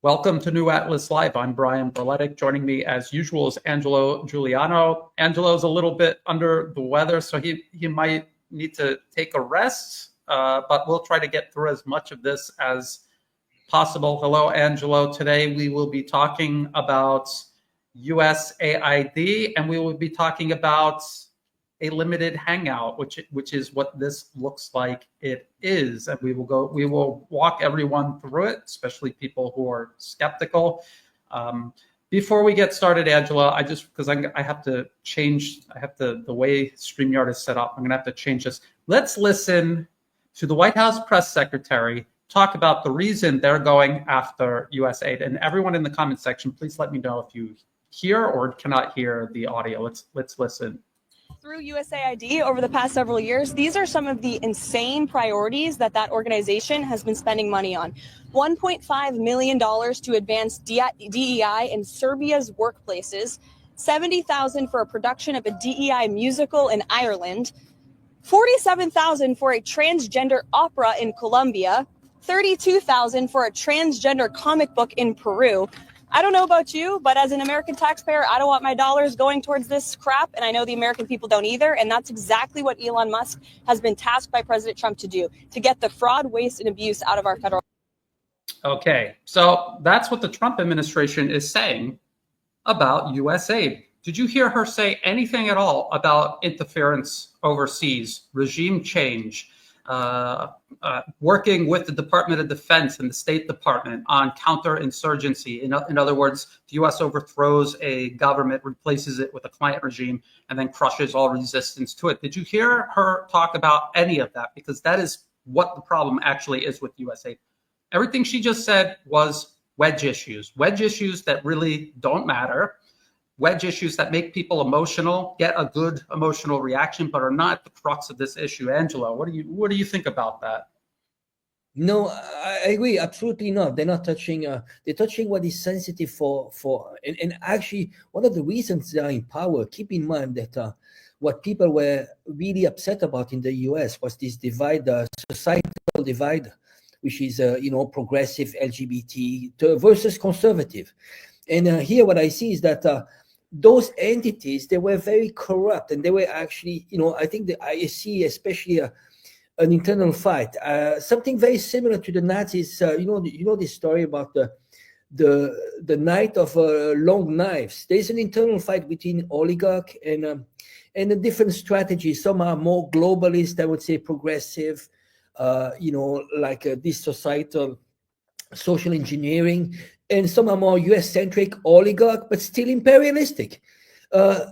Welcome to New Atlas Live. I'm Brian Berletic. Joining me as usual is Angelo Giuliano. Angelo's a little bit under the weather, so he might need to take a rest, but we'll try to get through as much of this as possible. Hello, Angelo. Today we will be talking about USAID, and we will be talking about a limited hangout, which is what this looks like it is. And we will walk everyone through it, especially people who are skeptical. Before we get started, Angela, because I have to change, the way StreamYard is set up, I'm gonna have to change this. Let's listen to the White House press secretary talk about the reason they're going after USAID. And everyone in the comment section, please let me know if you hear or cannot hear the audio. Let's listen. Through USAID over the past several years, these are some of the insane priorities that organization has been spending money on. $1.5 million to advance DEI in Serbia's workplaces, $70,000 for a production of a DEI musical in Ireland, $47,000 for a transgender opera in Colombia, $32,000 for a transgender comic book in Peru. I don't know about you, but as an American taxpayer, I don't want my dollars going towards this crap, and I know the American people don't either, and that's exactly what Elon Musk has been tasked by President Trump to do, to get the fraud, waste, and abuse out of our federal. Okay, so that's what the Trump administration is saying about USAID. Did you hear her say anything at all about interference overseas, regime change, working with the Department of Defense and the State Department on counterinsurgency? In other words, the U.S. overthrows a government, replaces it with a client regime, and then crushes all resistance to it. Did you hear her talk about any of that? Because that is what the problem actually is with USAID. Everything she just said was wedge issues that really don't matter. Wedge issues that make people emotional, get a good emotional reaction, but are not the crux of this issue. Angela, what do you think about that? No, I agree. Absolutely not. They're not touching. They're touching what is sensitive and actually one of the reasons they are in power. Keep in mind that what people were really upset about in the U.S. was this divide, societal divide, which is progressive LGBT versus conservative. And here, what I see is that those entities, they were very corrupt, and they were actually, I think I see especially an internal fight, something very similar to the Nazis. This story about the night of long knives. There's an internal fight between oligarch and a different strategy. Some are more globalist, I would say progressive, like this societal social engineering, and some are more US-centric oligarch, but still imperialistic.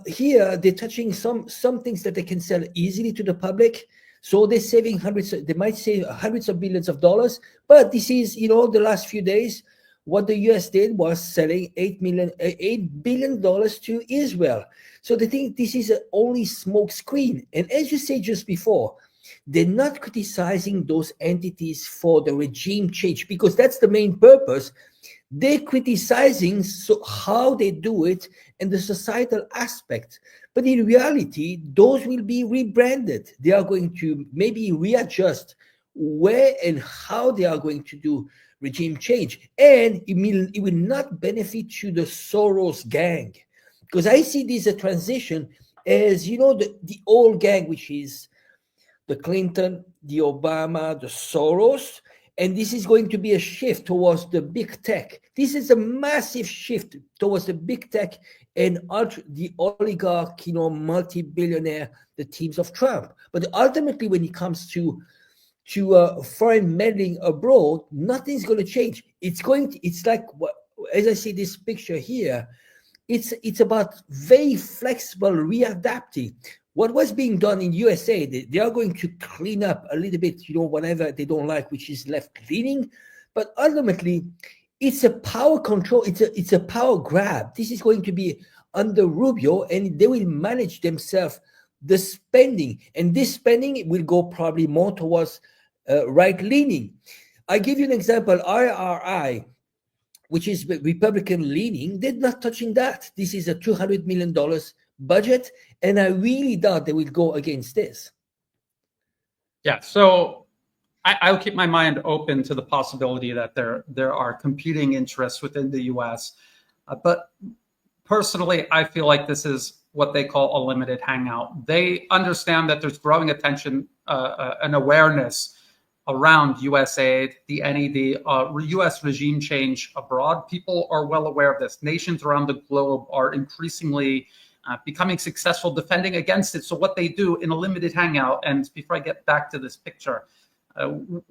Here, they're touching some things that they can sell easily to the public. So they're saving they might save hundreds of billions of dollars. But this is, the last few days, what the US did was selling $8 billion to Israel. So they think this is only smoke screen. And as you said just before, they're not criticizing those entities for the regime change, because that's the main purpose. They're criticizing how they do it and the societal aspect. But in reality, those will be rebranded. They are going to maybe readjust where and how they are going to do regime change. And it will not benefit to the Soros gang. Because I see this a transition as, the old gang, which is the Clinton, the Obama, the Soros, and this is going to be a shift towards the big tech. This is a massive shift towards the big tech and the oligarch, multi-billionaire, the teams of Trump. But ultimately, when it comes to foreign meddling abroad, nothing's going to change. It's like, as I see this picture here, it's about very flexible readapting. What was being done in USA, they are going to clean up a little bit, whatever they don't like, which is left leaning. But ultimately, it's a power control. It's a power grab. This is going to be under Rubio, and they will manage themselves the spending. And this spending will go probably more towards right leaning. I give you an example. IRI, which is Republican leaning, they're not touching that. This is a $200 million budget, and I really doubt they will go against this. Yeah, so I'll keep my mind open to the possibility that there are competing interests within the U.S. But personally, I feel like this is what they call a limited hangout. They understand that there's growing attention and awareness around USAID, the NED, U.S. regime change abroad. People are well aware of this. Nations around the globe are increasingly becoming successful defending against it. So what they do in a limited hangout, and before I get back to this picture,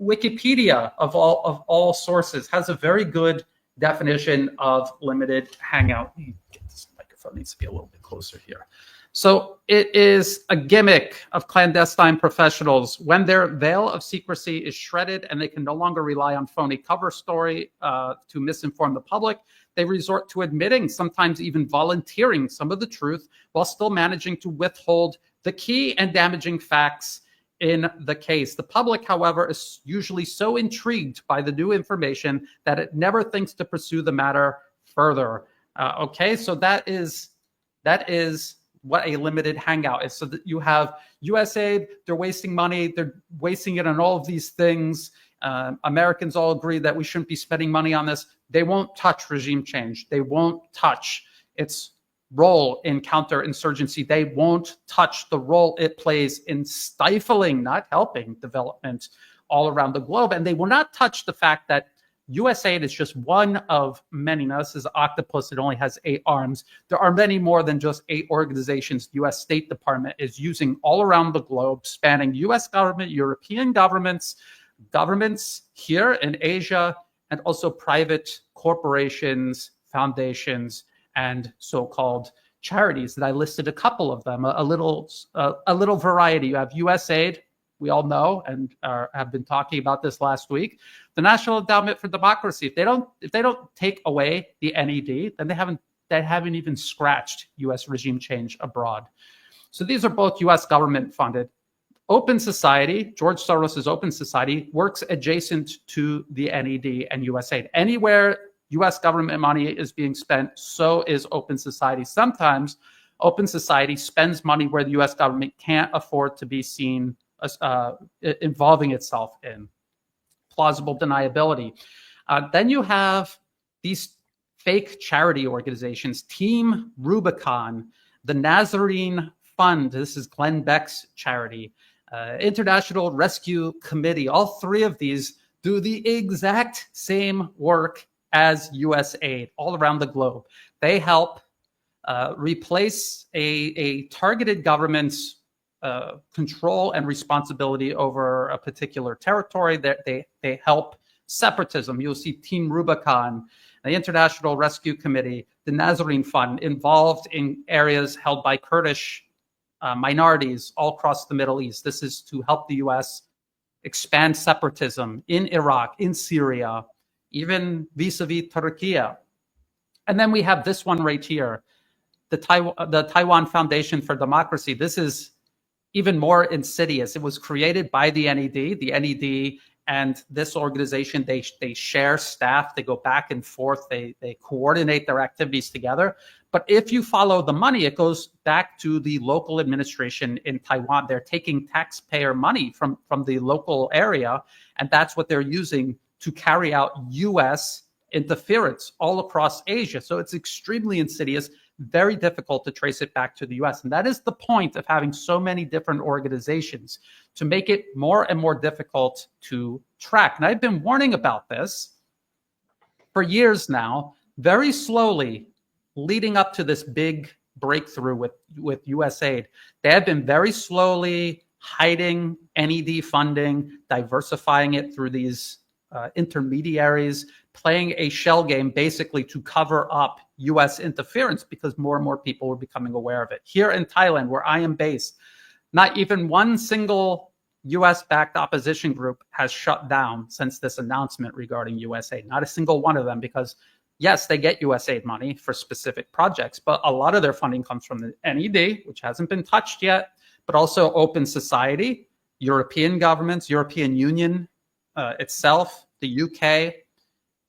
Wikipedia of all sources has a very good definition of limited hangout. Get this microphone, needs to be a little bit closer here. So it is a gimmick of clandestine professionals when their veil of secrecy is shredded and they can no longer rely on phony cover story to misinform the public. They resort to admitting, sometimes even volunteering some of the truth while still managing to withhold the key and damaging facts in the case. The public, however, is usually so intrigued by the new information that it never thinks to pursue the matter further. Okay, so that is what a limited hangout is. So that you have USAID, they're wasting money, they're wasting it on all of these things. Americans all agree that we shouldn't be spending money on this. They won't touch regime change. They won't touch its role in counterinsurgency. They won't touch the role it plays in stifling, not helping, development all around the globe. And they will not touch the fact that USAID is just one of many. Now, this is an octopus. It only has 8 arms. There are many more than just 8 organizations the U.S. State Department is using all around the globe, spanning U.S. government, European governments, governments here in Asia, and also private corporations, foundations, and so-called charities that I listed a couple of them, a little variety. You have USAID, we all know, and have been talking about this last week. The National Endowment for Democracy. If they don't take away the NED, then they haven't even scratched U.S. regime change abroad. So these are both U.S. government funded. Open Society, George Soros' Open Society, works adjacent to the NED and USAID. Anywhere U.S. government money is being spent, so is Open Society. Sometimes Open Society spends money where the U.S. government can't afford to be seen involving itself in. Plausible deniability. Then you have these fake charity organizations, Team Rubicon, the Nazarene Fund, this is Glenn Beck's charity, International Rescue Committee. All 3 of these do the exact same work as USAID all around the globe. They help replace a targeted government's control and responsibility over a particular territory. They help separatism. You'll see Team Rubicon, the International Rescue Committee, the Nazarene Fund, involved in areas held by Kurdish minorities all across the Middle East. This is to help the U.S. expand separatism in Iraq, in Syria, even vis-a-vis Turkey. And then we have this one right here, the Taiwan Foundation for Democracy. This is even more insidious. It was created by the NED and this organization, they share staff, they go back and forth, they coordinate their activities together. But if you follow the money, it goes back to the local administration in Taiwan. They're taking taxpayer money from the local area, and that's what they're using to carry out U.S. interference all across Asia. So it's extremely insidious, very difficult to trace it back to the U.S. And that is the point of having so many different organizations, to make it more and more difficult to track. And I've been warning about this for years now, very slowly leading up to this big breakthrough with USAID. They have been very slowly hiding NED funding, diversifying it through these intermediaries, playing a shell game basically to cover up U.S. interference, because more and more people were becoming aware of it. Here in Thailand, where I am based, not even one single U.S.-backed opposition group has shut down since this announcement regarding USAID. Not a single one of them, because yes, they get USAID money for specific projects, but a lot of their funding comes from the NED, which hasn't been touched yet, but also Open Society, European governments, European Union itself, the UK,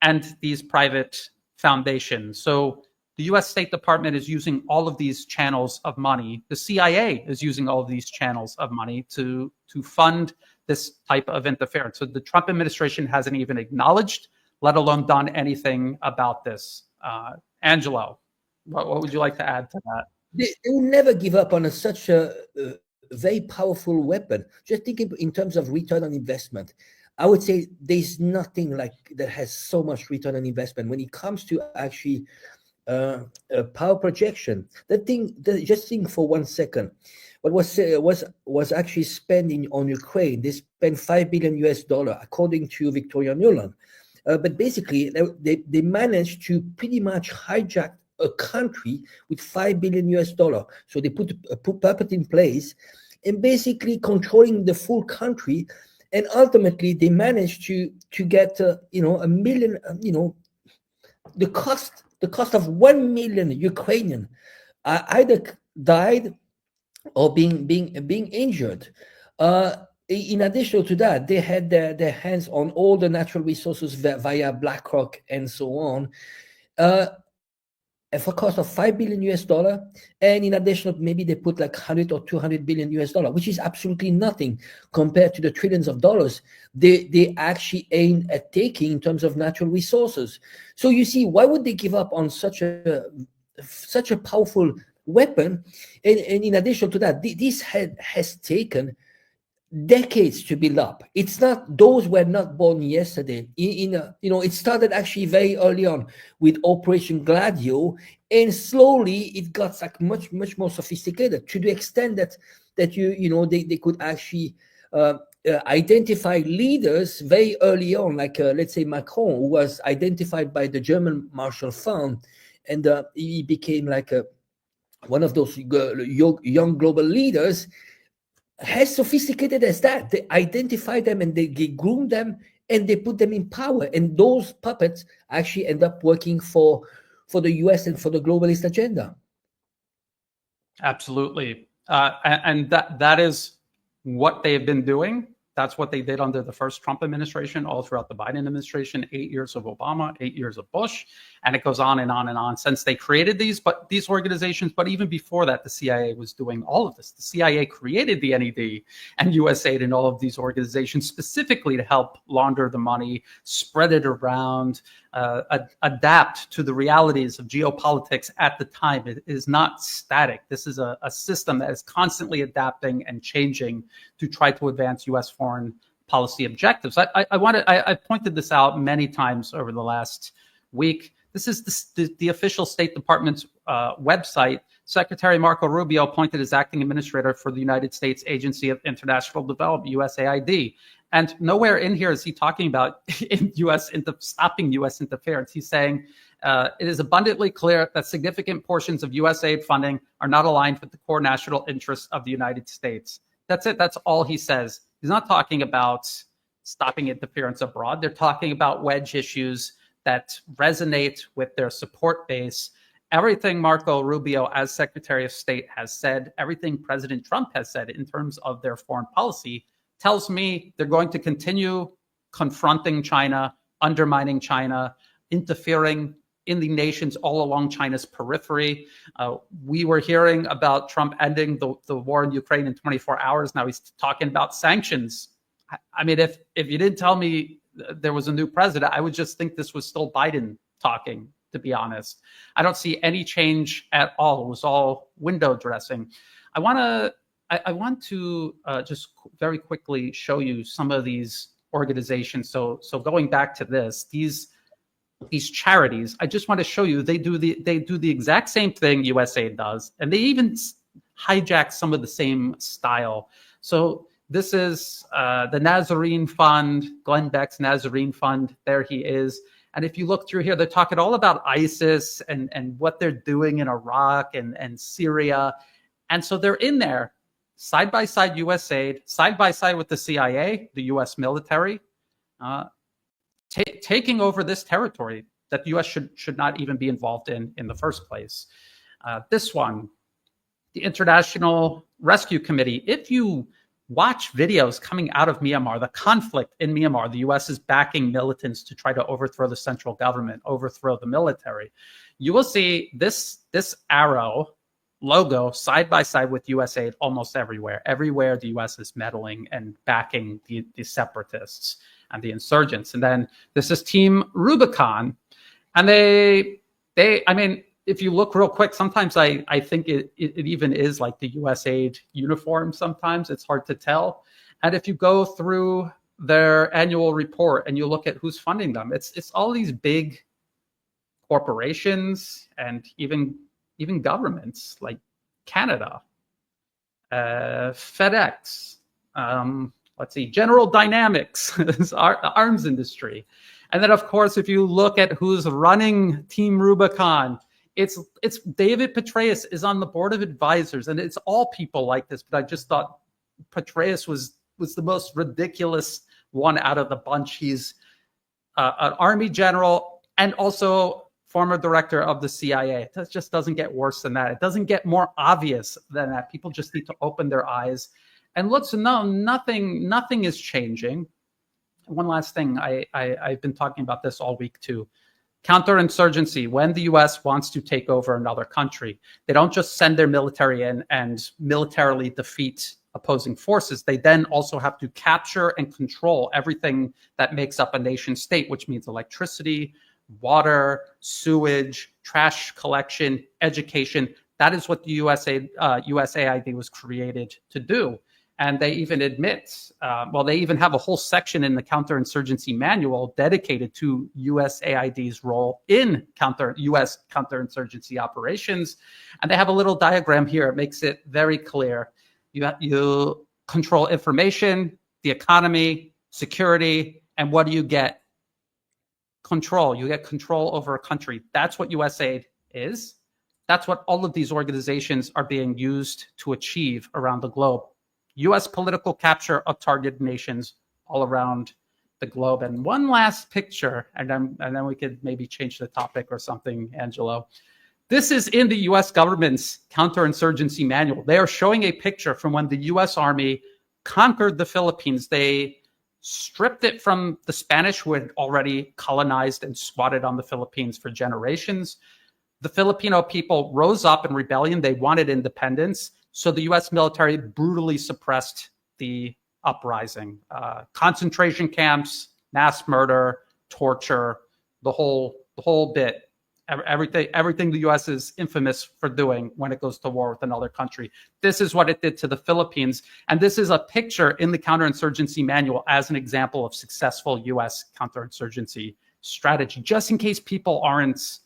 and these private foundations. So the US State Department is using all of these channels of money. The CIA is using all of these channels of money to fund this type of interference. So the Trump administration hasn't even acknowledged, let alone done anything about this. Angelo, what would you like to add to that? They will never give up on such a very powerful weapon. Just think in terms of return on investment. I would say there's nothing like that has so much return on investment when it comes to actually power projection. Just think for 1 second. What was actually spending on Ukraine? They spent $5 billion US, according to Victoria Nuland. But basically, they managed to pretty much hijack a country with $5 billion US. So they put a puppet in place and basically controlling the full country. And ultimately, they managed to get a million. The cost of 1 million Ukrainian either died or being injured. In addition to that, they had their hands on all the natural resources via BlackRock and so on. For a cost of $5 billion US, and in addition, maybe they put like 100 or 200 billion US dollar, which is absolutely nothing compared to the trillions of dollars they actually aim at taking in terms of natural resources. So you see, why would they give up on such a powerful weapon? And in addition to that, this has taken decades to build up. It's not, those were not born yesterday. It started actually very early on with Operation Gladio, and slowly it got like much more sophisticated, to the extent that they could actually identify leaders very early on, like let's say Macron, who was identified by the German Marshall Fund, and he became like one of those young global leaders. As sophisticated as that, they identify them and they groom them and they put them in power, and those puppets actually end up working for the US and for the globalist agenda. Absolutely, and that is what they have been doing. That's what they did under the first Trump administration, all throughout the Biden administration, 8 years of Obama, 8 years of Bush, and it goes on and on and on since they created these organizations. But even before that, the CIA was doing all of this. The CIA created the NED and USAID and all of these organizations specifically to help launder the money, spread it around, adapt to the realities of geopolitics at the time. It is not static. This is a system that is constantly adapting and changing to try to advance U.S. foreign policy objectives. I pointed this out many times over the last week. This is the official State Department's website. Secretary Marco Rubio appointed as acting administrator for the United States Agency of International Development, USAID. And nowhere in here is he talking about stopping U.S. interference. He's saying it is abundantly clear that significant portions of USAID funding are not aligned with the core national interests of the United States. That's it. That's all he says. He's not talking about stopping interference abroad. They're talking about wedge issues that resonate with their support base. Everything Marco Rubio, as Secretary of State, has said, everything President Trump has said in terms of their foreign policy, tells me they're going to continue confronting China, undermining China, interfering in the nations all along China's periphery. We were hearing about Trump ending the war in Ukraine in 24 hours. Now he's talking about sanctions. I mean, if you didn't tell me there was a new president, I would just think this was still Biden talking, to be honest. I don't see any change at all. It was all window dressing. I want to just very quickly show you some of these organizations. So going back to these charities, I just want to show you they do the exact same thing USAID does, and they even hijack some of the same style. So this is the Nazarene Fund, Glenn Beck's Nazarene Fund. There he is. And if you look through here, they're talking all about ISIS and what they're doing in Iraq and Syria. And so they're in there, side by side USAID, side by side with the CIA, the US military, taking over this territory that the US should not even be involved in the first place. This one, the International Rescue Committee. If you watch videos coming out of Myanmar, the conflict in Myanmar, the US is backing militants to try to overthrow the central government, overthrow the military. You will see this arrow logo side by side with USAID almost everywhere. Everywhere the US is meddling and backing the separatists and the insurgents. And then this is Team Rubicon. And I mean, if you look real quick, sometimes I think it even is like the USAID uniform. Sometimes it's hard to tell. And if you go through their annual report and you look at who's funding them, it's all these big corporations and even governments like Canada, FedEx, let's see, General Dynamics, arms industry. And then, of course, if you look at who's running Team Rubicon, it's David Petraeus is on the board of advisors, and it's all people like this. But I just thought Petraeus was the most ridiculous one out of the bunch. He's an army general and also former director of the CIA. It just doesn't get worse than that. It doesn't get more obvious than that. People just need to open their eyes and look. So no, nothing is changing. One last thing, I've been talking about this all week too. Counterinsurgency, when the US wants to take over another country, they don't just send their military in and militarily defeat opposing forces. They then also have to capture and control everything that makes up a nation state, which means electricity, water, sewage, trash collection, education. That is what the USAID was created to do. And they even admit, they even have a whole section in the counterinsurgency manual dedicated to USAID's role in US counterinsurgency operations. And they have a little diagram here. It makes it very clear. You control information, the economy, security, and what do you get? Control. You get control over a country. That's what USAID is. That's what all of these organizations are being used to achieve around the globe. U.S. political capture of targeted nations all around the globe. And one last picture, and then we could maybe change the topic or something, Angelo. This is in the U.S. government's counterinsurgency manual. They are showing a picture from when the U.S. Army conquered the Philippines. They stripped it from the Spanish, who had already colonized and squatted on the Philippines for generations. The Filipino people rose up in rebellion. They wanted independence. So the U.S. military brutally suppressed the uprising. Concentration camps, mass murder, torture, the whole bit. Everything the U.S. is infamous for doing when it goes to war with another country. This is what it did to the Philippines. And this is a picture in the counterinsurgency manual as an example of successful U.S. counterinsurgency strategy. Just in case people aren't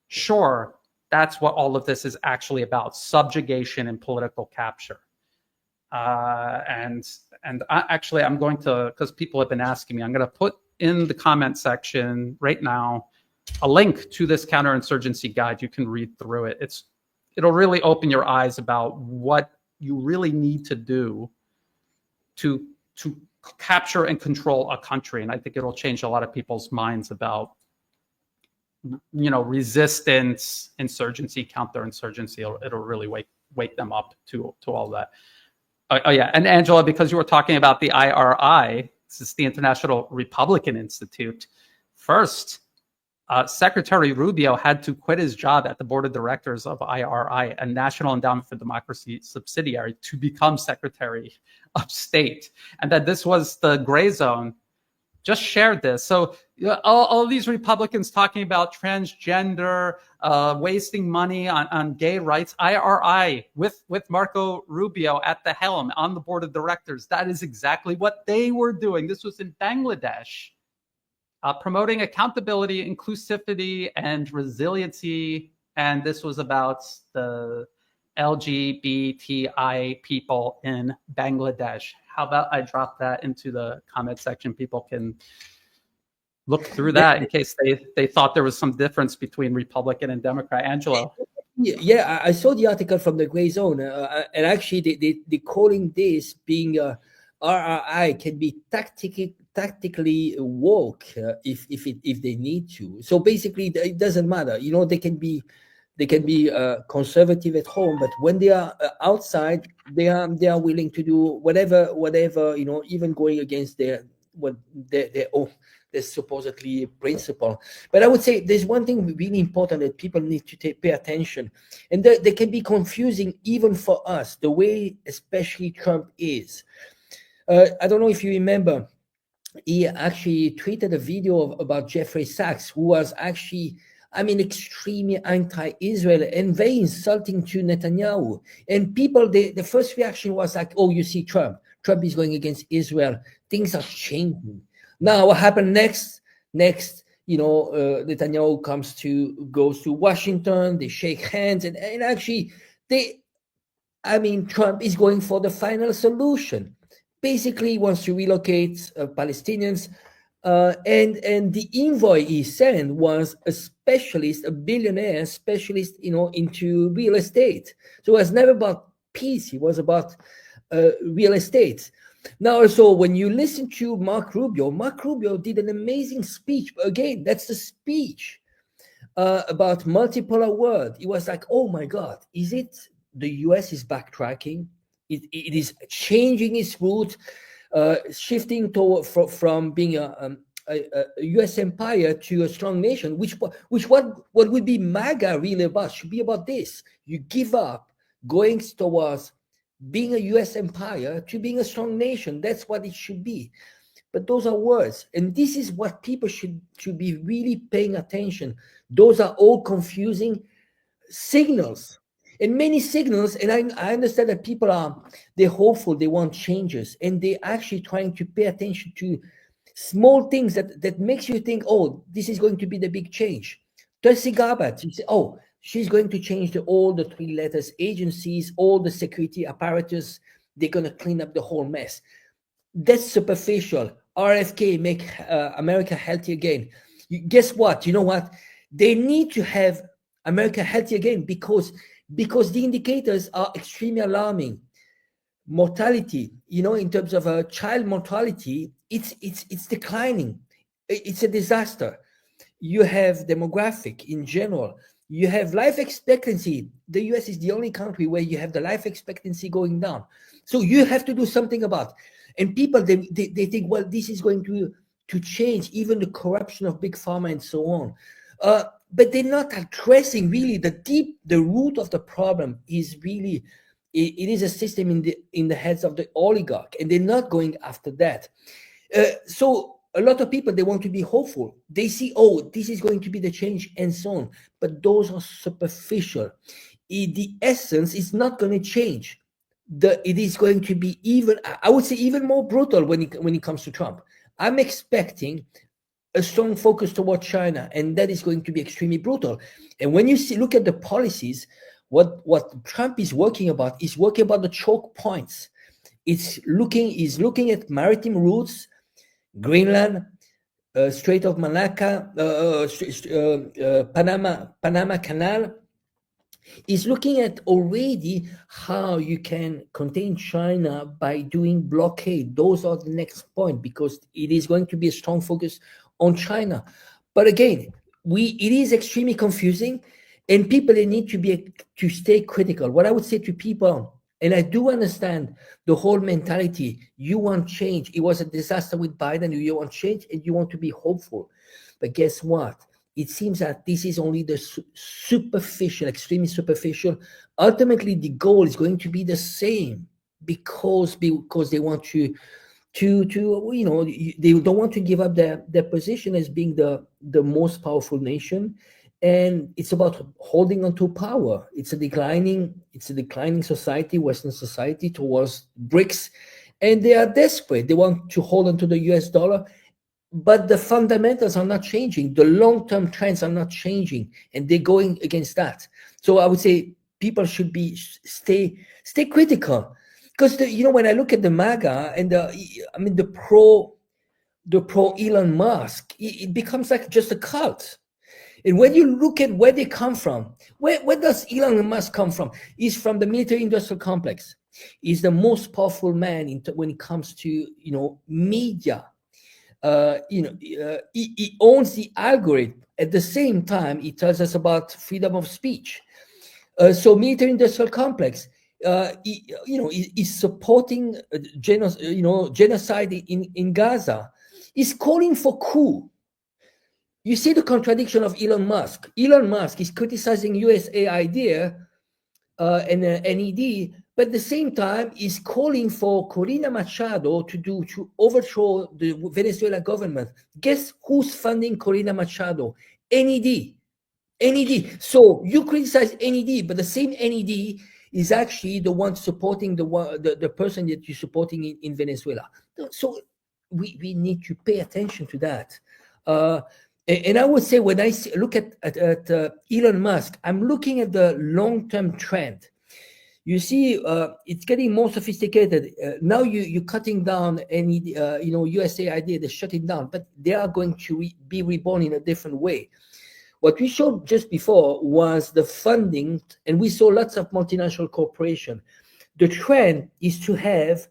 sure, that's what all of this is actually about: subjugation and political capture. And actually, I'm going to, because people have been asking me, I'm going to put in the comment section right now a link to this counterinsurgency guide. You can read through it. It'll really open your eyes about what you really need to do to capture and control a country. And I think it'll change a lot of people's minds about, resistance, insurgency, counterinsurgency. It'll really wake them up to all that. Oh yeah, and Angela, because you were talking about the IRI, this is the International Republican Institute. First, Secretary Rubio had to quit his job at the board of directors of IRI, a National Endowment for Democracy subsidiary, to become Secretary of State. And that this was the gray zone. Just shared this. So all these Republicans talking about transgender, wasting money on gay rights, IRI with Marco Rubio at the helm on the board of directors. That is exactly what they were doing. This was in Bangladesh. Promoting accountability, inclusivity, and resiliency. And this was about the LGBTI people in Bangladesh. How about I drop that into the comment section? People can look through that in case they thought there was some difference between Republican and Democrat. Angelo. Yeah, I saw the article from the Gray Zone, and actually they calling this being RRI can be tactically woke if they need to. So basically, it doesn't matter. They can be conservative at home, but when they are outside, they are willing to do whatever. Even going against their this supposedly principle. But I would say there's one thing really important that people need to pay attention, and they can be confusing even for us, the way especially Trump is. I don't know if you remember, he actually tweeted a video about Jeffrey Sachs, who was actually, I mean, extremely anti-Israel and very insulting to Netanyahu. And people, the first reaction was like, oh, you see Trump is going against Israel. Things are changing. Now, what happened next? Netanyahu goes to Washington, they shake hands, and actually, Trump is going for the final solution. Basically, he wants to relocate Palestinians, and the envoy he sent was a billionaire specialist, into real estate. So it was never about peace; it was about real estate. Now, also, when you listen to Mark Rubio did an amazing speech. Again, that's the speech about multipolar world. It was like, oh my God, is it the US is backtracking? It is changing its route, shifting from being a U.S. empire to a strong nation. What would be MAGA really about? Should be about this: you give up going towards being a U.S. empire to being a strong nation. That's what it should be. But those are words, and this is what people should be really paying attention. Those are all confusing signals. And many signals, and I understand that people they're hopeful, they want changes, and they're actually trying to pay attention to small things that makes you think, oh, this is going to be the big change. Tulsi Gabbard, you say, oh, she's going to change all the 3 letters agencies, all the security apparatus, they're going to clean up the whole mess. That's superficial. RFK, make America healthy again. Guess what? You know what? They need to have America healthy again because the indicators are extremely alarming. Mortality, in terms of child mortality, it's declining. It's a disaster. You have demographic in general. You have life expectancy. The US is the only country where you have the life expectancy going down. So you have to do something about. And people, they think, well, this is going to change even the corruption of big pharma and so on. But they're not addressing really the root of the problem is really, it is a system in the heads of the oligarch, and they're not going after that. So a lot of people, they want to be hopeful. They see, oh, this is going to be the change and so on. But those are superficial. The essence is not going to change. It is going to be I would say even more brutal when it comes to Trump. I'm expecting a strong focus toward China, and that is going to be extremely brutal. And when you look at the policies, what Trump is working about the choke points. He's looking at maritime routes, Greenland, Strait of Malacca, Panama Canal. He's looking at already how you can contain China by doing blockade. Those are the next point, because it is going to be a strong focus on China. But again, it is extremely confusing, and people, they need to stay critical. What I would say to people, and I do understand the whole mentality, you want change. It was a disaster with Biden. You want change and you want to be hopeful. But guess what? It seems that this is only the superficial, extremely superficial. Ultimately, the goal is going to be the same because they want to they don't want to give up their position as being the most powerful nation, and it's about holding on to power. It's a declining society, Western society, towards BRICS, and they are desperate. They want to hold on to the US dollar, but the fundamentals are not changing. The long-term trends are not changing, and they're going against that. So I would say people should stay critical. Because when I look at the MAGA and the pro Elon Musk, it becomes like just a cult. And when you look at where they come from, where does Elon Musk come from? He's from the military-industrial complex. He's the most powerful man when it comes to media. He owns the algorithm. At the same time, he tells us about freedom of speech. So military-industrial complex. He's supporting genocide in Gaza. is calling for coup. You see the contradiction of Elon Musk. Elon Musk is criticizing USAID and NED, but at the same time is calling for Corina Machado to overthrow the Venezuela government. Guess who's funding Corina Machado? NED. NED. So you criticize NED, but the same NED is actually the one supporting the person that you're supporting in Venezuela. So we need to pay attention to that. And I would say when I look at Elon Musk, I'm looking at the long-term trend. You see, it's getting more sophisticated. Now you're cutting down any, USAID, they're shutting down, but they are going to be reborn in a different way. What we showed just before was the funding, and we saw lots of multinational corporations. The trend is to have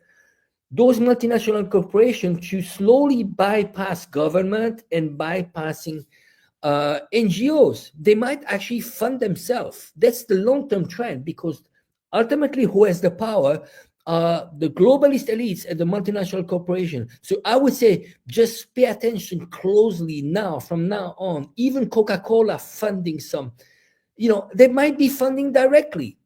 those multinational corporations to slowly bypass government and bypassing NGOs. They might actually fund themselves. That's the long-term trend, because ultimately who has the power are the globalist elites and the multinational corporation. So I would say just pay attention closely now, from now on. Even Coca-Cola funding some, they might be funding directly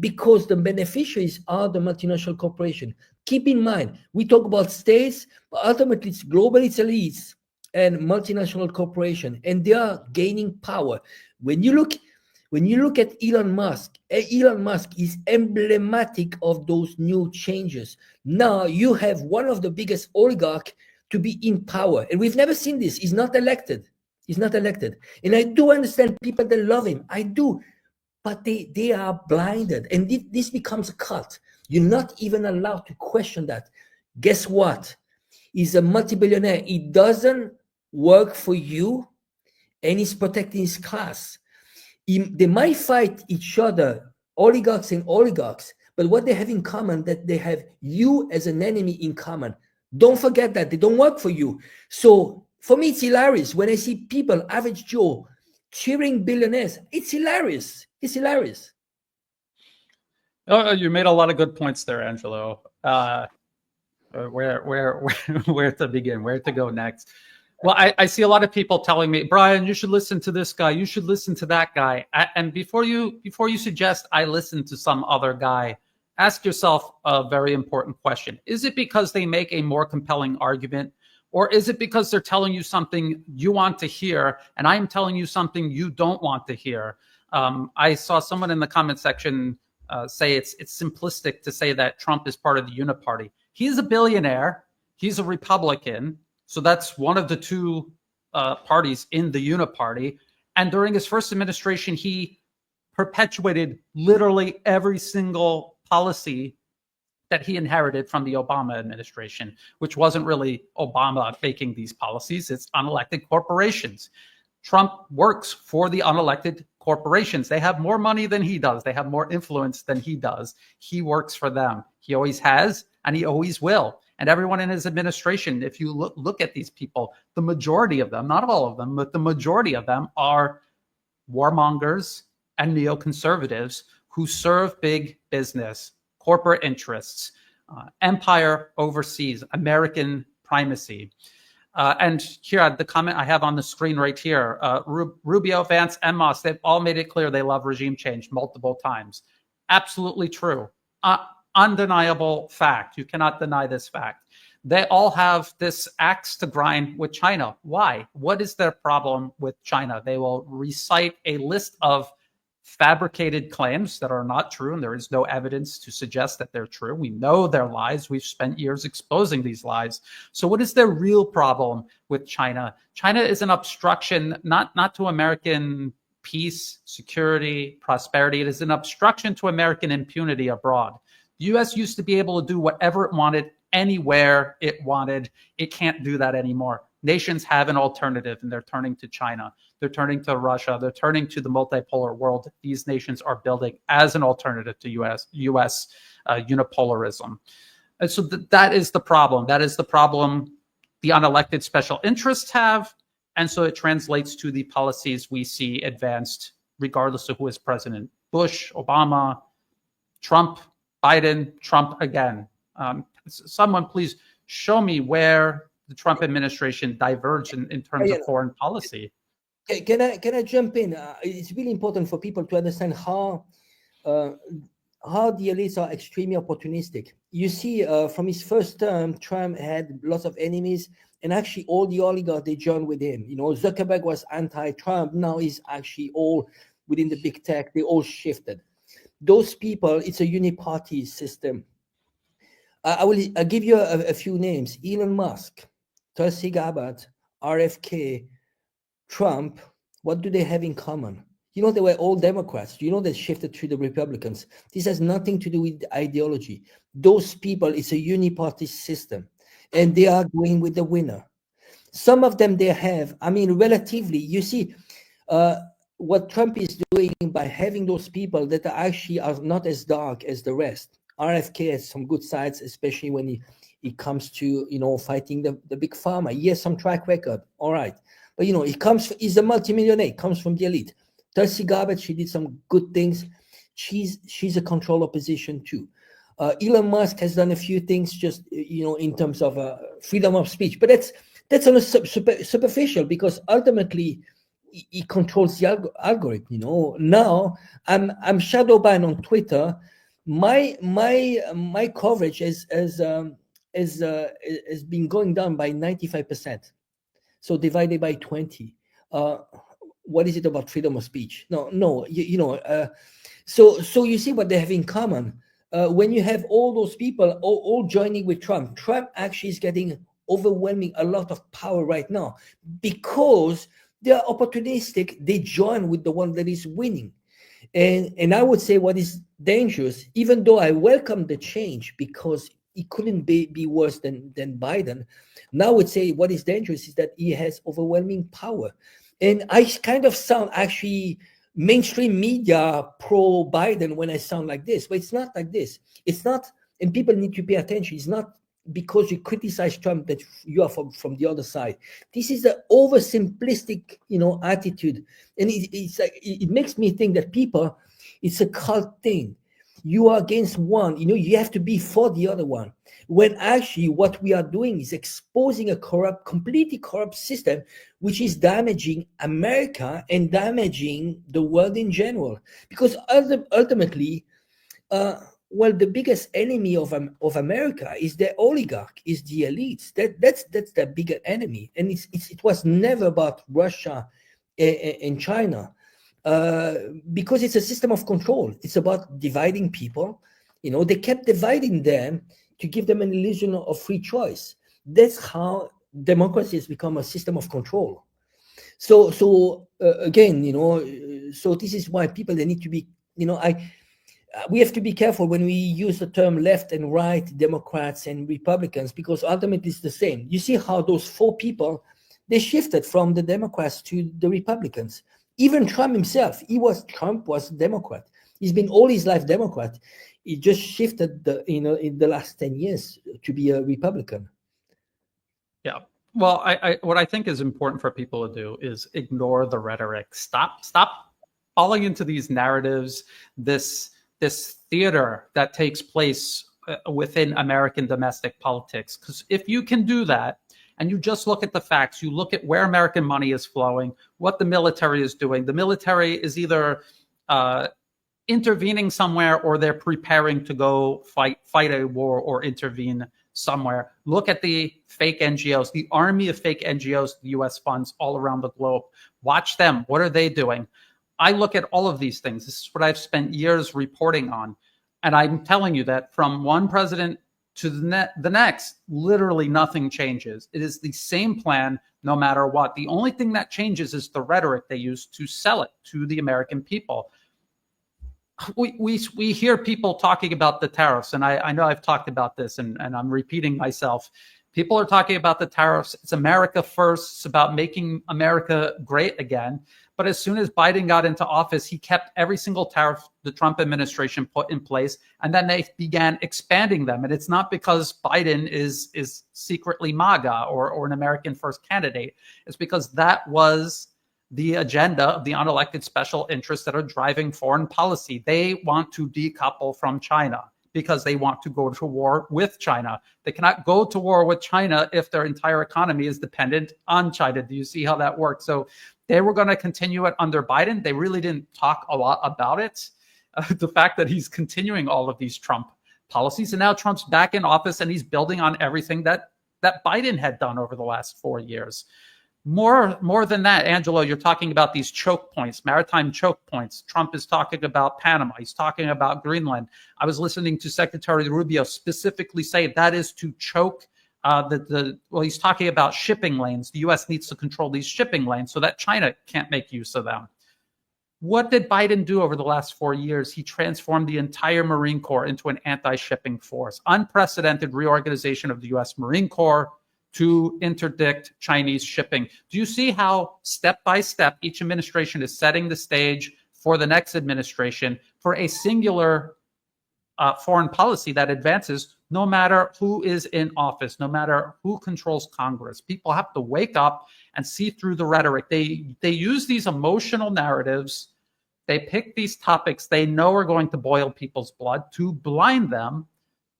because the beneficiaries are the multinational corporation. Keep in mind, we talk about states, but ultimately it's globalist elites and multinational corporation, and they are gaining power. When you look at Elon Musk is emblematic of those new changes. Now you have one of the biggest oligarchs to be in power, and we've never seen this. He's not elected. And I do understand people that love him. I do. But they are blinded, and this becomes a cult. You're not even allowed to question that. Guess what? He's a multi-billionaire. He doesn't work for you, and he's protecting his class. They might fight each other, oligarchs and oligarchs, but what they have in common, that they have you as an enemy in common. Don't forget that. They don't work for you. So for me, it's hilarious when I see people, average Joe, cheering billionaires. It's hilarious. It's hilarious. Oh, you made a lot of good points there, Angelo. Where to begin? Where to go next? Well, I see a lot of people telling me, Brian, you should listen to this guy. You should listen to that guy. And before you suggest I listen to some other guy, ask yourself a very important question. Is it because they make a more compelling argument? Or is it because they're telling you something you want to hear, and I am telling you something you don't want to hear? I saw someone in the comment section say it's simplistic to say that Trump is part of the Uniparty. He's a billionaire. He's a Republican. So that's one of the two parties in the Uniparty. And during his first administration, he perpetuated literally every single policy that he inherited from the Obama administration, which wasn't really Obama making these policies. It's unelected corporations. Trump works for the unelected corporations. They have more money than he does. They have more influence than he does. He works for them. He always has, and he always will. And everyone in his administration, if you look at these people, the majority of them, not all of them, but the majority of them are warmongers and neoconservatives who serve big business, corporate interests, empire overseas, American primacy. And here, the comment I have on the screen right here, Rubio, Vance, and Moss, they've all made it clear they love regime change multiple times. Absolutely true. Undeniable fact. You cannot deny this fact. They all have this axe to grind with China. Why? What is their problem with China? They will recite a list of fabricated claims that are not true, and there is no evidence to suggest that they're true. We know they're lies. We've spent years exposing these lies. So what is their real problem with China? China is an obstruction, not to American peace, security, prosperity. It is an obstruction to American impunity abroad. The U.S. used to be able to do whatever it wanted, anywhere it wanted. It can't do that anymore. Nations have an alternative, and they're turning to China. They're turning to Russia. They're turning to the multipolar world these nations are building as an alternative to U.S. Unipolarism. And so that is the problem. That is the problem the unelected special interests have. And so it translates to the policies we see advanced, regardless of who is president. Bush, Obama, Trump, Biden, Trump again. Someone please show me where the Trump administration diverged in terms of foreign policy. Can I jump in? It's really important for people to understand how the elites are extremely opportunistic. You see, from his first term, Trump had lots of enemies, and actually all the oligarchs, they joined with him. You know, Zuckerberg was anti-Trump. Now he's actually all within the big tech. They all shifted. Those people, it's a uniparty system. I'll give you a few names: Elon Musk, Tulsi Gabbard, RFK, Trump. What do they have in common? You know, they were all Democrats. You know, they shifted to the Republicans. This has nothing to do with ideology. Those people, it's a uniparty system, and they are going with the winner. Some of them they have, I mean, relatively, you see, what Trump is doing by having those people that actually are not as dark as the rest. RFK has some good sides, especially when it comes to, you know, fighting the big pharma. He has some track record, all right. But, you know, he's a multimillionaire, comes from the elite. Tulsi Gabbard, she did some good things. She's a controlled opposition too. Elon Musk has done a few things just, you know, in terms of freedom of speech. But that's on a superficial, because ultimately he controls the algorithm, you know. Now I'm shadow banned on Twitter. My coverage has been going down by 95%. So divided by 20. What is it about freedom of speech? No. So you see what they have in common. When you have all those people all joining with Trump, Trump actually is getting overwhelming a lot of power right now because they are opportunistic. They join with the one that is winning. And I would say what is dangerous, even though I welcome the change because it couldn't be worse than Biden. Now I would say what is dangerous is that he has overwhelming power. And I kind of sound actually mainstream media pro-Biden when I sound like this, but it's not like this. It's not, and people need to pay attention. It's not because you criticize Trump that you are from the other side. This is the oversimplistic, you know, attitude. And it's like, it makes me think that people, it's a cult thing. You are against one, you know, you have to be for the other one. When actually what we are doing is exposing a completely corrupt system, which is damaging America and damaging the world in general. Because ultimately, the biggest enemy of America is the oligarch, is the elites. That's the bigger enemy. And it was never about Russia and China. Because it's a system of control. It's about dividing people. You know, they kept dividing them to give them an illusion of free choice. That's how democracy has become a system of control. So again, you know, so this is why people, they need to be, you know, we have to be careful when we use the term left and right, Democrats and Republicans, because ultimately it's the same. You see how those four people, they shifted from the Democrats to the Republicans. Even Trump himself, Trump was Democrat. He's been all his life Democrat. He just shifted in the last 10 years to be a Republican. Yeah. Well, what I think is important for people to do is ignore the rhetoric. Stop falling into these narratives, this theater that takes place within American domestic politics. Because if you can do that, and you just look at the facts, you look at where American money is flowing, what the military is doing. The military is either intervening somewhere or they're preparing to go fight a war or intervene somewhere. Look at the fake NGOs, the army of fake NGOs the U.S. funds all around the globe. Watch them. What are they doing? I look at all of these things. This is what I've spent years reporting on. And I'm telling you that from one president to the next, literally nothing changes. It is the same plan no matter what. The only thing that changes is the rhetoric they use to sell it to the American people. We hear people talking about the tariffs, and I know I've talked about this, and I'm repeating myself. People are talking about the tariffs. It's America first. It's about making America great again. But as soon as Biden got into office, he kept every single tariff the Trump administration put in place, and then they began expanding them. And it's not because Biden is secretly MAGA or an American first candidate. It's because that was the agenda of the unelected special interests that are driving foreign policy. They want to decouple from China. because they want to go to war with China. They cannot go to war with China if their entire economy is dependent on China. Do you see how that works? So they were going to continue it under Biden. They really didn't talk a lot about it. The fact that he's continuing all of these Trump policies, and now Trump's back in office and he's building on everything that Biden had done over the last 4 years. More than that, Angelo, you're talking about these choke points, maritime choke points. Trump is talking about Panama. He's talking about Greenland. I was listening to Secretary Rubio specifically say that is to choke well, he's talking about shipping lanes. The U.S. needs to control these shipping lanes so that China can't make use of them. What did Biden do over the last 4 years? He transformed the entire Marine Corps into an anti-shipping force. Unprecedented reorganization of the U.S. Marine Corps to interdict Chinese shipping. Do you see how step by step each administration is setting the stage for the next administration for a singular foreign policy that advances no matter who is in office, no matter who controls Congress? People have to wake up and see through the rhetoric. They use these emotional narratives. They pick these topics they know are going to boil people's blood to blind them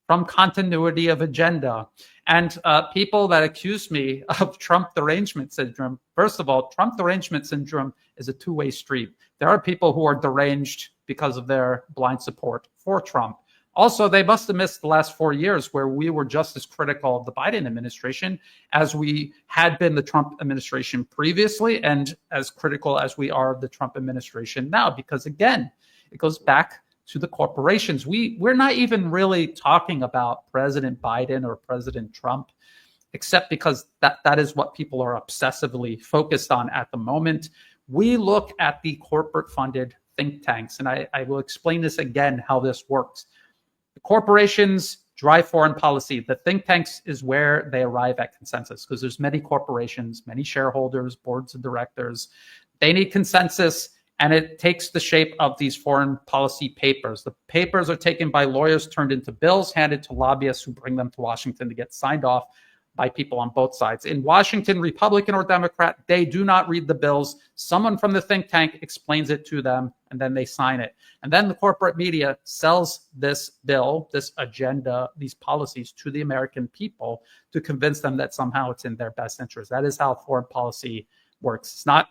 from continuity of agenda. And people that accuse me of Trump derangement syndrome, first of all, Trump derangement syndrome is a two-way street. There are people who are deranged because of their blind support for Trump. Also, they must have missed the last 4 years where we were just as critical of the Biden administration as we had been the Trump administration previously, and as critical as we are of the Trump administration now, because again, it goes back to the corporations. We're not even really talking about President Biden or President Trump, except because that is what people are obsessively focused on at the moment. We look at the corporate funded think tanks, and I will explain this again, how this works. The corporations drive foreign policy. The think tanks is where they arrive at consensus, because there's many corporations, many shareholders, boards of directors. They need consensus, and it takes the shape of these foreign policy papers. The papers are taken by lawyers, turned into bills, handed to lobbyists who bring them to Washington to get signed off by people on both sides. In Washington, Republican or Democrat, they do not read the bills. Someone from the think tank explains it to them, and then they sign it. And then the corporate media sells this bill, this agenda, these policies to the American people to convince them that somehow it's in their best interest. That is how foreign policy works. It's not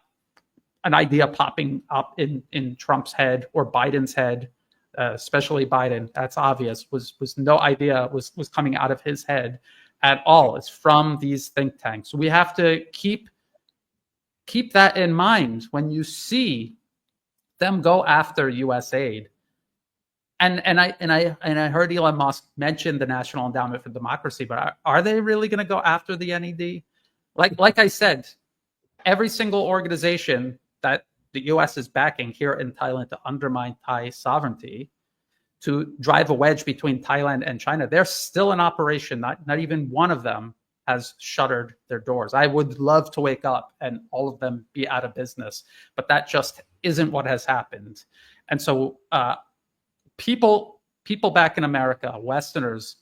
an idea popping up in Trump's head or Biden's head, especially Biden. That's obvious. Was no idea was coming out of his head at all. It's from these think tanks. So we have to keep that in mind when you see them go after USAID. And I heard Elon Musk mention the National Endowment for Democracy, but are they really going to go after the NED? Like I said, every single organization that the U.S. is backing here in Thailand to undermine Thai sovereignty, to drive a wedge between Thailand and China, they're still in operation. Not even one of them has shuttered their doors. I would love to wake up and all of them be out of business, but that just isn't what has happened. And so people back in America, Westerners,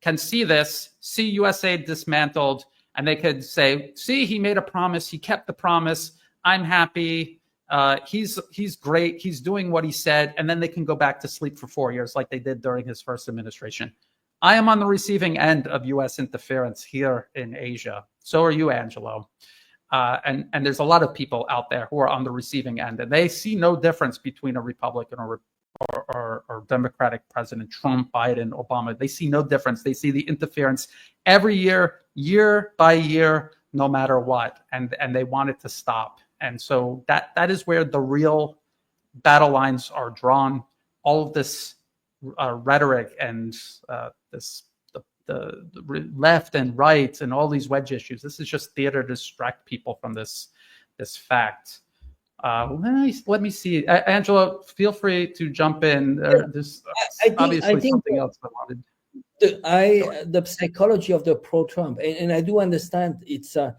can see this, see USAID dismantled, and they could say, see, he made a promise, he kept the promise, I'm happy, he's great, he's doing what he said, and then they can go back to sleep for 4 years like they did during his first administration. I am on the receiving end of U.S. interference here in Asia. So are you, Angelo. And there's a lot of people out there who are on the receiving end, and they see no difference between a Republican or Democratic president, Trump, Biden, Obama. They see no difference. They see the interference every year, year by year, no matter what, and they want it to stop. And so that is where the real battle lines are drawn. All of this rhetoric and the left and right and all these wedge issues, this is just theater to distract people from this fact. Let me see. Angela, feel free to jump in. There's obviously something else I wanted. The psychology of the pro-Trump, and I do understand it's a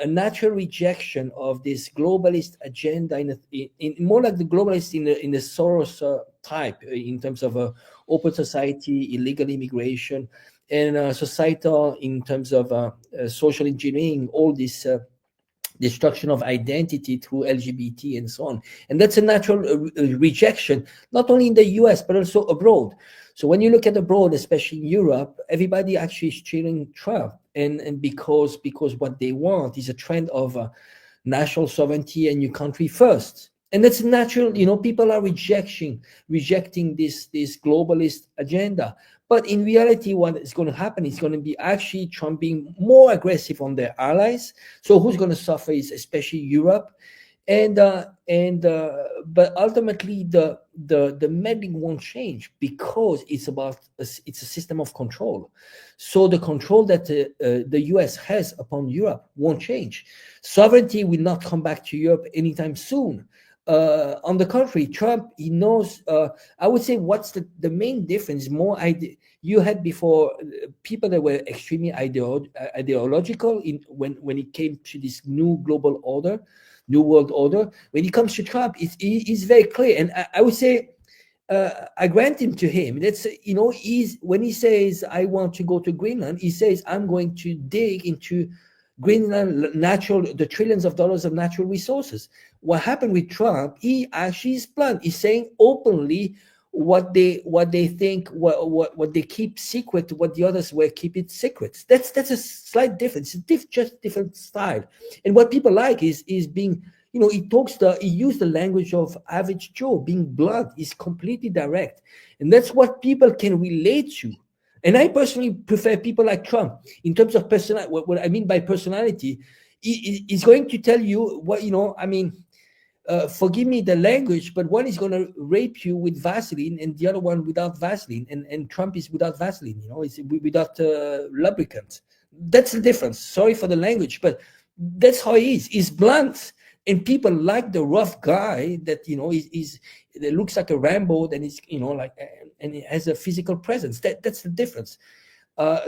natural rejection of this globalist agenda, in more like the globalist in the Soros type, in terms of open society, illegal immigration, and societal in terms of social engineering, all these destruction of identity through LGBT and so on. And that's a natural rejection, not only in the US, but also abroad. So when you look at abroad, especially in Europe, everybody actually is cheering Trump. And because what they want is a trend of national sovereignty and your country first. And that's natural, you know, people are rejecting this globalist agenda. But in reality, what is going to happen is going to be actually Trump being more aggressive on their allies. So who's going to suffer is especially Europe. But ultimately the meddling won't change because it's a system of control. So the control that the US has upon Europe won't change. Sovereignty will not come back to Europe anytime soon. On the contrary, Trump, he knows, I would say what's the main difference, you had before people that were extremely ideological when it came to this new global order, new world order. When it comes to Trump, he's very clear. And I would say, I grant him to him. That's, you know, when he says, I want to go to Greenland, he says, I'm going to dig into Greenland the trillions of dollars of natural resources. What happened with Trump, he actually is blunt. He's saying openly what they think, what they keep secret, what the others were keep it secret. That's a slight difference, just different style. And what people like is being, you know, he used the language of average Joe, being blunt. He's completely direct, and that's what people can relate to. And I personally prefer people like Trump in terms of personality. What I mean by personality, he's going to tell you what, you know, I mean, forgive me the language, but one is going to rape you with Vaseline and the other one without Vaseline. And Trump is without Vaseline, you know, it's without lubricant. That's the difference. Sorry for the language, but that's how he is. He's blunt. And people like the rough guy that, you know, that looks like a Rambo, and is, you know, like, and it has a physical presence. That's the difference.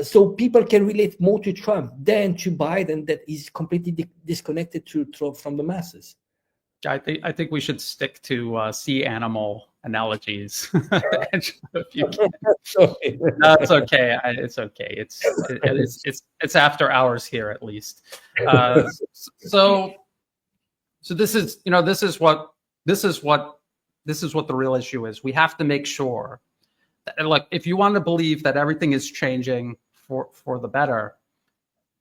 So people can relate more to Trump than to Biden, that is completely disconnected from the masses. I think we should stick to sea animal analogies. If you can. No, it's okay. It's okay. It's after hours here, at least. So this is, you know, this is what the real issue is. We have to make sure that, like, if you want to believe that everything is changing for the better,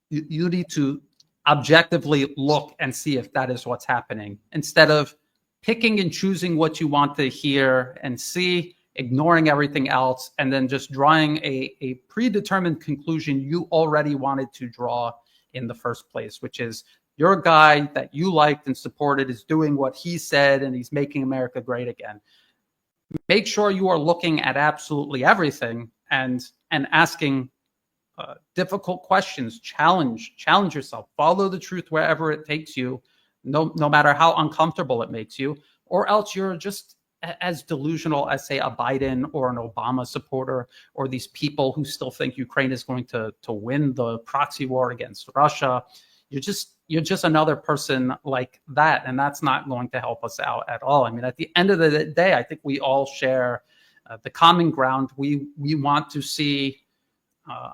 you need to objectively look and see if that is what's happening, instead of picking and choosing what you want to hear and see, ignoring everything else, and then just drawing a predetermined conclusion you already wanted to draw in the first place, which is your guy that you liked and supported is doing what he said, and he's making America great again. Make sure you are looking at absolutely everything and asking difficult questions. Challenge yourself. Follow the truth wherever it takes you, no matter how uncomfortable it makes you, or else you're just as delusional as, say, a Biden or an Obama supporter, or these people who still think Ukraine is going to win the proxy war against Russia. You're just another person like that, and that's not going to help us out at all. I mean, at the end of the day, I think we all share the common ground. We want to see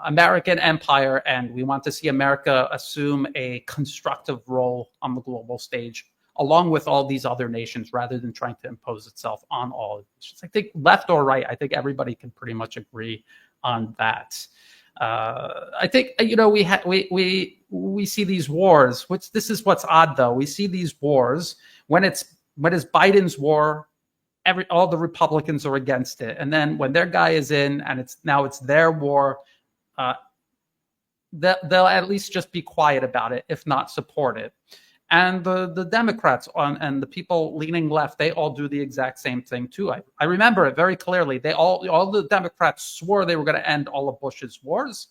American empire, and we want to see America assume a constructive role on the global stage, along with all these other nations, rather than trying to impose itself on all of nations. I think left or right, I think everybody can pretty much agree on that. I think, you know, we see these wars, which this is what's odd though. We see these wars when it's Biden's war, all the Republicans are against it. And then when their guy is in and it's their war, they'll at least just be quiet about it, if not support it. And the Democrats and the people leaning left, they all do the exact same thing too. I remember it very clearly. All the Democrats swore they were going to end all of Bush's wars.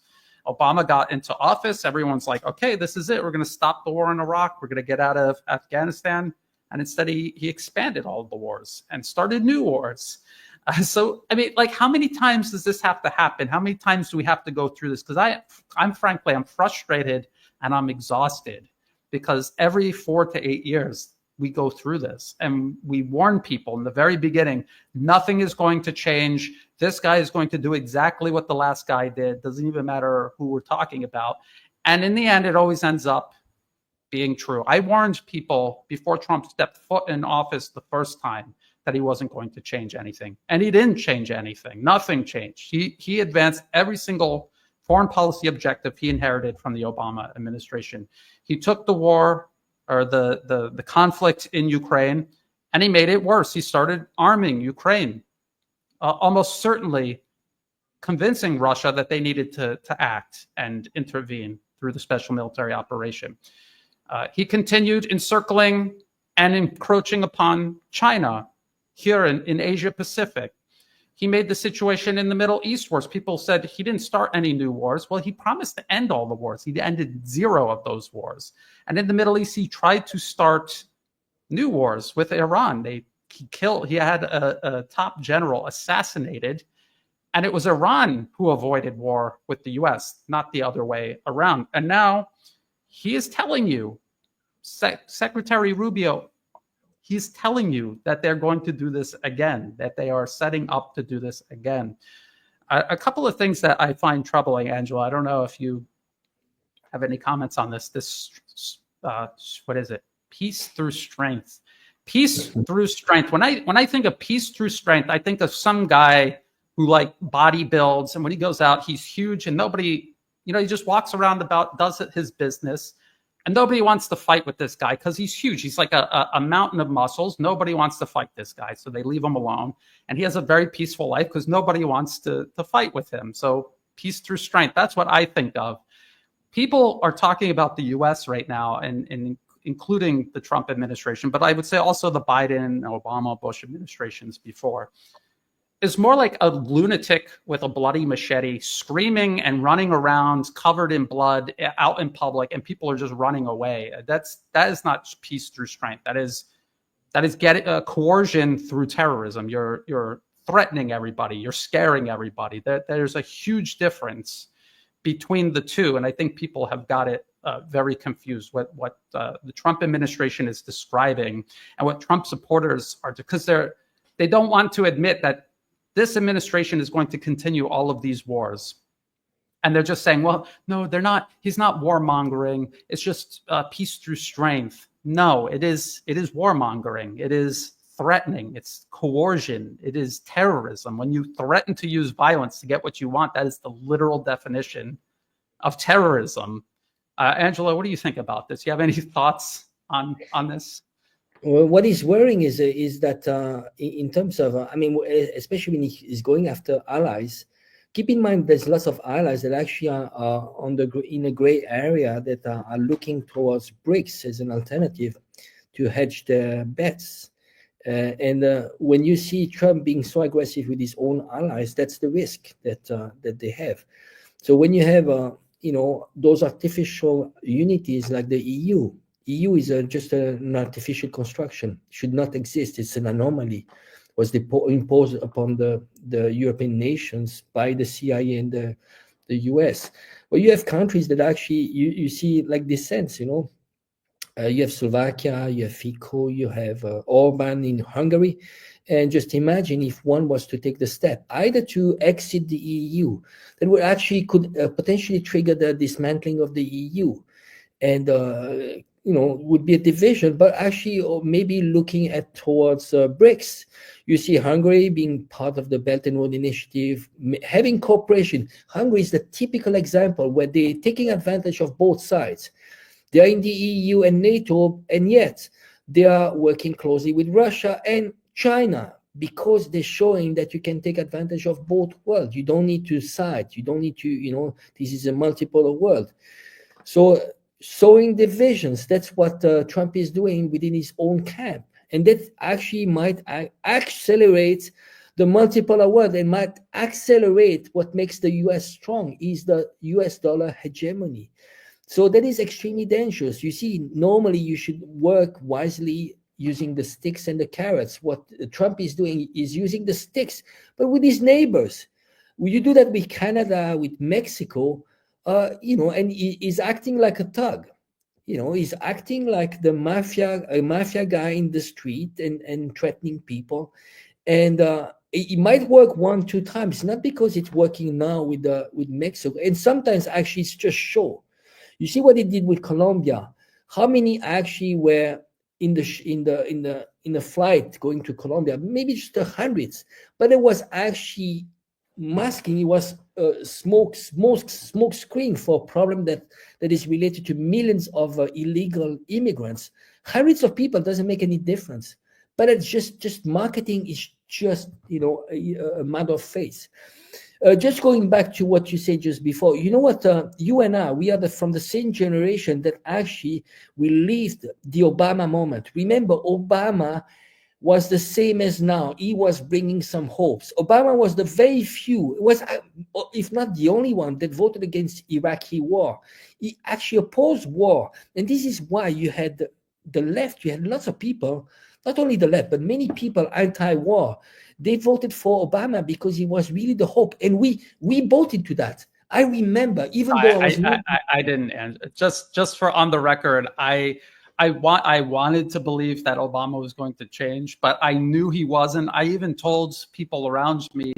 Obama got into office. Everyone's like, okay, this is it. We're going to stop the war in Iraq. We're going to get out of Afghanistan. And instead, he expanded all of the wars and started new wars. So, I mean, like, how many times does this have to happen? How many times do we have to go through this? Because I'm frankly frustrated and I'm exhausted, because every 4 to 8 years we go through this, and we warn people in the very beginning, nothing is going to change. This guy is going to do exactly what the last guy did. Doesn't even matter who we're talking about. And in the end, it always ends up being true. I warned people before Trump stepped foot in office the first time that he wasn't going to change anything. And he didn't change anything. Nothing changed. He advanced every single foreign policy objective he inherited from the Obama administration. He took the war or the conflict in Ukraine and he made it worse. He started arming Ukraine, almost certainly convincing Russia that they needed to act and intervene through the special military operation. He continued encircling and encroaching upon China here in Asia Pacific. He made the situation in the Middle East worse. People said he didn't start any new wars. Well, he promised to end all the wars. He ended 0 of those wars. And in the Middle East, he tried to start new wars with Iran. He had a top general assassinated, and it was Iran who avoided war with the US, not the other way around. And now he is telling you, Secretary Rubio, he's telling you that they're going to do this again, that they are setting up to do this again. A couple of things that I find troubling, Angela. I don't know if you have any comments on this. What is it? Peace through strength. Peace through strength. When I think of peace through strength, I think of some guy who like body builds, and when he goes out, he's huge, and nobody, he just walks around does his business. And nobody wants to fight with this guy because he's huge. He's like a mountain of muscles. Nobody wants to fight this guy, so they leave him alone. And he has a very peaceful life because nobody wants to fight with him. So peace through strength, that's what I think of. People are talking about the U.S. right now, and including the Trump administration, but I would say also the Biden, Obama, Bush administrations before, is more like a lunatic with a bloody machete screaming and running around covered in blood out in public, and people are just running away. That is not peace through strength. That is coercion through terrorism. You're threatening everybody. You're scaring everybody. There's a huge difference between the two, and I think people have got it very confused what the Trump administration is describing and what Trump supporters are, because they don't want to admit that this administration is going to continue all of these wars. And they're just saying, well, no, they're not. He's not warmongering. It's just peace through strength. No, it is warmongering. It is threatening. It's coercion. It is terrorism. When you threaten to use violence to get what you want, that is the literal definition of terrorism. Angela, what do you think about this? Do you have any thoughts on this? Well, what is worrying is that in terms of, especially when he's going after allies, keep in mind there's lots of allies that actually are in a gray area that are looking towards BRICS as an alternative to hedge their bets. And when you see Trump being so aggressive with his own allies, that's the risk that they have. So when you have those artificial unities like the EU is just an artificial construction, should not exist. It's an anomaly. Was imposed upon the European nations by the CIA and the US. Well, you have countries that actually you see like dissents. You have Slovakia, you have Fico, you have Orban in Hungary, and just imagine if one was to take the step either to exit the EU, that would actually could potentially trigger the dismantling of the EU, and would be a division, but actually, or maybe looking at towards BRICS. You see Hungary being part of the Belt and Road Initiative, having cooperation. Hungary is the typical example where they're taking advantage of both sides. They are in the EU and NATO, and yet they are working closely with Russia and China because they're showing that you can take advantage of both worlds. You don't need to side. You don't need to, this is a multipolar world. So sowing divisions, that's what Trump is doing within his own camp. And that actually might accelerate the multipolar world and might accelerate what makes the US strong is the US dollar hegemony. So that is extremely dangerous. You see, normally you should work wisely using the sticks and the carrots. What Trump is doing is using the sticks, but with his neighbors. Will you do that with Canada, with Mexico? And he's acting like a thug. He's acting like a mafia guy in the street and threatening people. And it might work 1-2 times, not because it's working now with Mexico. And sometimes actually it's just show. You see what he did with Colombia, how many actually were in the flight going to Colombia? Maybe just the hundreds, but it was actually masking. It was smoke screen for a problem that is related to millions of illegal immigrants. Hundreds of people doesn't make any difference, but it's just marketing is just a matter of face. Just going back to what you said just before, you know what? You and I, we are from the same generation that actually we lived the Obama moment. Remember, Obama was the same as now. He was bringing some hopes. Obama was the very few, was if not the only one that voted against Iraqi war. He actually opposed war, and this is why you had the left. You had lots of people, not only the left, but many people anti-war. They voted for Obama because he was really the hope, and we bought into that. I remember, even though I didn't, and just for on the record, I wanted to believe that Obama was going to change, but I knew he wasn't. I even told people around me,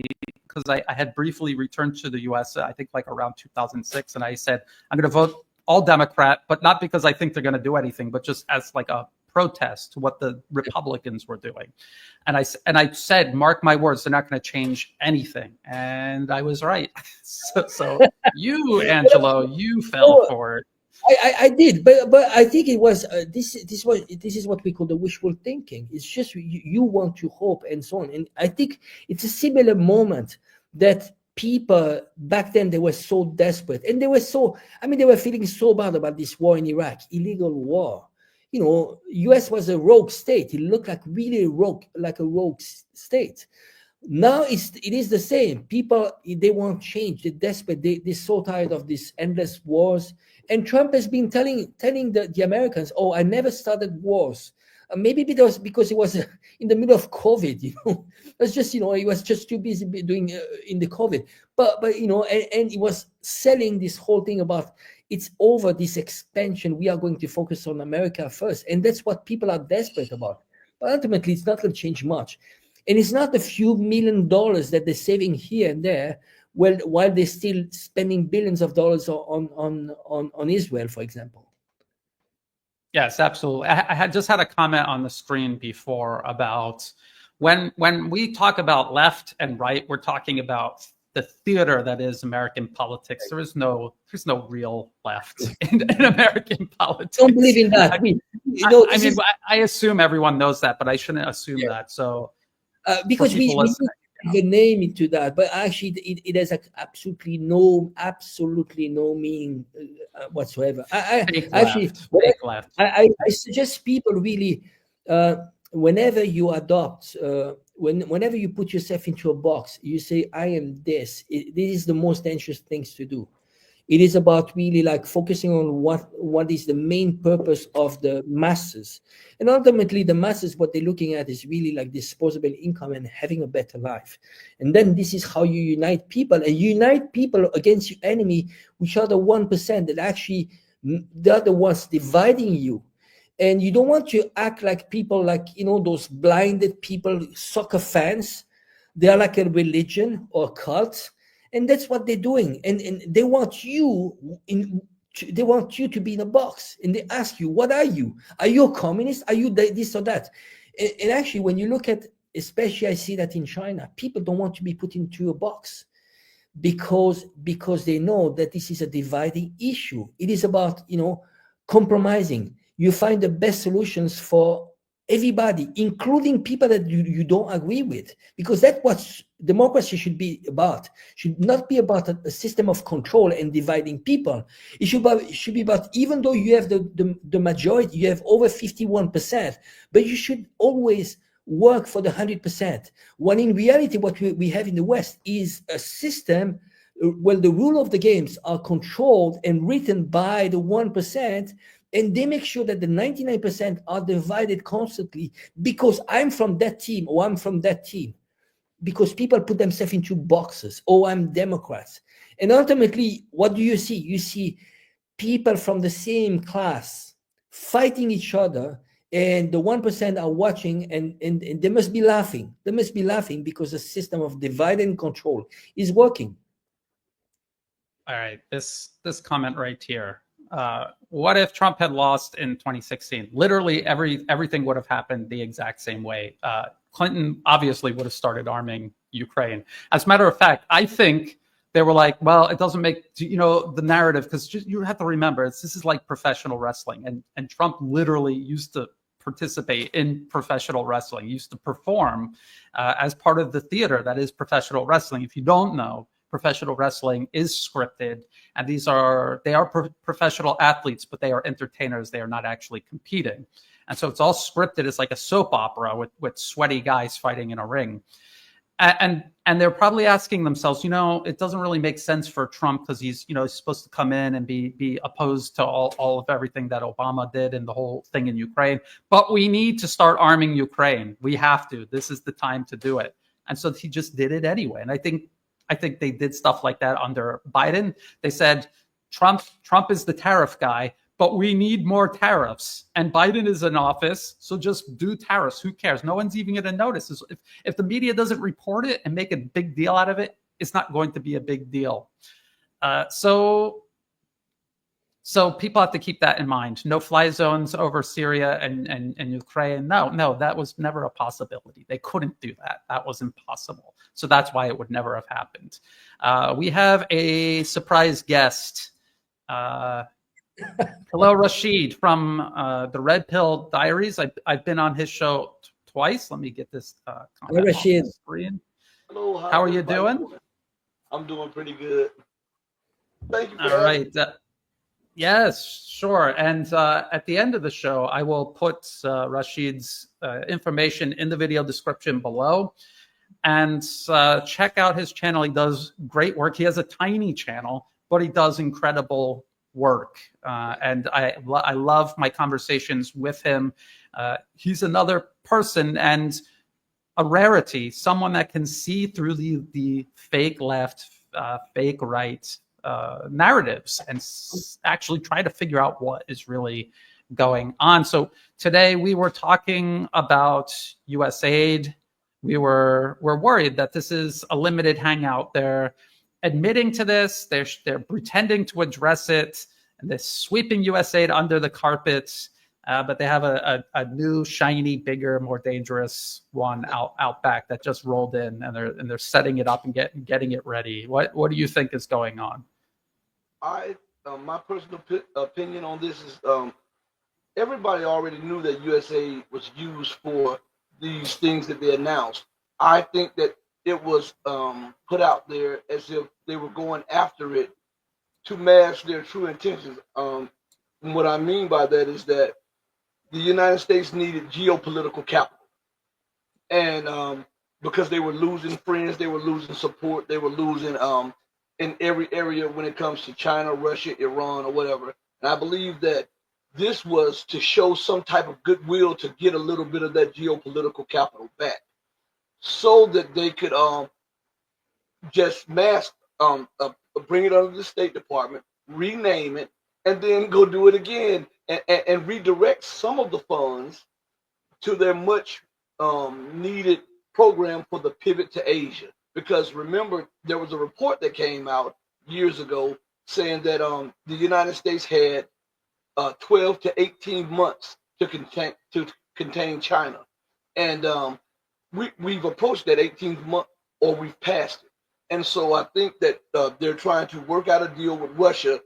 because I had briefly returned to the U.S. I think like around 2006, and I said I'm going to vote all Democrat, but not because I think they're going to do anything, but just as like a protest to what the Republicans were doing. And I said, mark my words, they're not going to change anything. And I was right. So you, Angelo, you fell for it. I did, but I think it was this is what we call the wishful thinking. It's just you want to hope and so on. And I think it's a similar moment that people back then, they were so desperate, and they were feeling so bad about this war in Iraq, illegal war. U.S. was a rogue state. It looked like really a rogue state. Now it is the same. People, they want change. They're desperate. They're so tired of these endless wars. And Trump has been telling the Americans, "Oh, I never started wars." Maybe because it was in the middle of COVID. It's just he was just too busy doing in the COVID. But and he was selling this whole thing about it's over, this expansion. We are going to focus on America first, and that's what people are desperate about. But ultimately, it's not going to change much. And it's not a few $1 million that they're saving here and there, while they're still spending billions of dollars on Israel, for example. Yes, absolutely. I had just had a comment on the screen before about when we talk about left and right, we're talking about the theater that is American politics. There's no real left in American politics. Don't believe in that. I assume everyone knows that, but I shouldn't assume that. So because we the name into that, but actually it has absolutely no meaning whatsoever. I suggest people really, whenever you adopt, whenever you put yourself into a box, you say, I am this. This is the most dangerous things to do. It is about really like focusing on what is the main purpose of the masses. And ultimately the masses, what they're looking at is really like disposable income and having a better life. And then this is how you unite people, and unite people against your enemy, which are the 1% that actually, they're the ones dividing you. And you don't want to act like people like, those blinded people, soccer fans. They are like a religion or a cult. And that's what they're doing, and they want you to be in a box, and they ask you, "What are you? Are you a communist? Are you this or that?" And actually, when you look at, especially I see that in China, people don't want to be put into a box because they know that this is a dividing issue. It is about compromising. You find the best solutions for everybody, including people that you don't agree with, because that's what democracy should be about. Should not be about a system of control and dividing people. It should be about, even though you have the majority, you have over 51%, but you should always work for the 100%. When in reality, what we have in the West is a system where the rule of the games are controlled and written by the 1%, and they make sure that the 99% are divided constantly because I'm from that team or I'm from that team. Because people put themselves into boxes. Oh, I'm Democrats. And ultimately, what do you see? You see people from the same class fighting each other, and the 1% are watching, and they must be laughing. They must be laughing because the system of divide and control is working. All right, this comment right here. what if Trump had lost in 2016? Literally everything would have happened the exact same way. Clinton obviously would have started arming Ukraine. As a matter of fact, I think they were like, well, it doesn't make, the narrative, because you have to remember, this is like professional wrestling. And Trump literally used to participate in professional wrestling, used to perform as part of the theater that is professional wrestling. If you don't know, professional wrestling is scripted, and they are professional athletes, but they are entertainers. They are not actually competing. And so it's all scripted. It's like a soap opera with sweaty guys fighting in a ring. And they're probably asking themselves, it doesn't really make sense for Trump because he's supposed to come in and be opposed to all of everything that Obama did and the whole thing in Ukraine. But we need to start arming Ukraine. We have to. This is the time to do it. And so he just did it anyway. And I think they did stuff like that under Biden. They said Trump is the tariff guy, but we need more tariffs. And Biden is in office, so just do tariffs. Who cares? No one's even going to notice. If the media doesn't report it and make a big deal out of it, it's not going to be a big deal. So people have to keep that in mind. No fly zones over Syria and Ukraine. No, that was never a possibility. They couldn't do that. That was impossible. So that's why it would never have happened. We have a surprise guest. Hello, Rashid from the Red Pill Diaries. I've been on his show twice. Let me get this comment Rashid. on the screen. Hello, how are you doing? I'm doing pretty good. Thank you. All right. Yes, sure. And at the end of the show, I will put Rashid's information in the video description below. And check out his channel. He does great work. He has a tiny channel, but he does incredible work. And I love my conversations with him. He's another person and a rarity, someone that can see through the fake left, fake right narratives and actually try to figure out what is really going on. So today we were talking about USAID. We were worried that this is a limited hangout. They're admitting to this. They're pretending to address it, and they're sweeping USAID under the carpet. But they have a new, shiny, bigger, more dangerous one out back that just rolled in, and they're setting it up and getting it ready. What do you think is going on? My personal opinion on this is everybody already knew that USAID was used for these things that they announced. I think that it was put out there as if they were going after it to mask their true intentions. And what I mean by that is that the United States needed geopolitical capital. And because they were losing friends, they were losing support, they were losing in every area when it comes to China, Russia, Iran, or whatever. And I believe that this was to show some type of goodwill to get a little bit of that geopolitical capital back so that they could just mask, bring it under the State Department, rename it, and then go do it again and redirect some of the funds to their much needed program for the pivot to Asia. Because remember, there was a report that came out years ago saying that the United States had 12 to 18 months to contain China. And we've approached that 18th month, or we've passed it. And so I think that they're trying to work out a deal with Russia